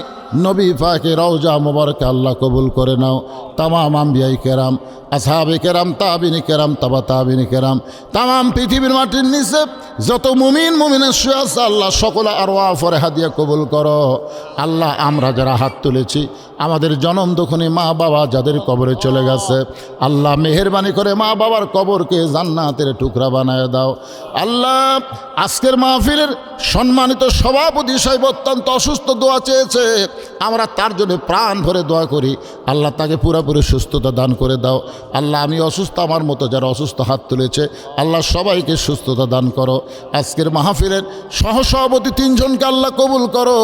নবী পাকের রওজা মুবারকে আল্লাহ কবুল করে নাও। তামাম আম্বিয়াই কেরাম, আসহাবে কেরাম, তাবিনী কেরাম, তাবা তাবিনী কেরাম, তামাম পৃথিবীর মাটির নিচে যত মুমিন মুমিনের শুয়ে আছে আল্লাহ, সকলে আরওয়া ফরে হাদিয়া কবুল করো আল্লাহ। আমরা যারা হাত তুলেছি, আমাদের জনম দুঃখনী মা বাবা যাদের কবরে চলে গেছে আল্লাহ, মেহেরবানি করে মা বাবার কবরকে জান্নাতের টুকরা বানায় দাও আল্লাহ। আজকের মাহফিলের সম্মানিত সভাপতি সাহেব অত্যন্ত অসুস্থ, দোয়া চেয়েছে, আমরা তার জন্য প্রাণ ভরে দোয়া করি আল্লাহ তাকে পুরোপুরি সুস্থতা দান করে দাও। আল্লাহ আমি অসুস্থ, আমার মতো যারা অসুস্থ হাত তুলেছে আল্লাহ সবাইকে সুস্থতা দান করো। আজকের মাহফিলের সহসভাপতি 3 জনকে আল্লাহ কবুল করো।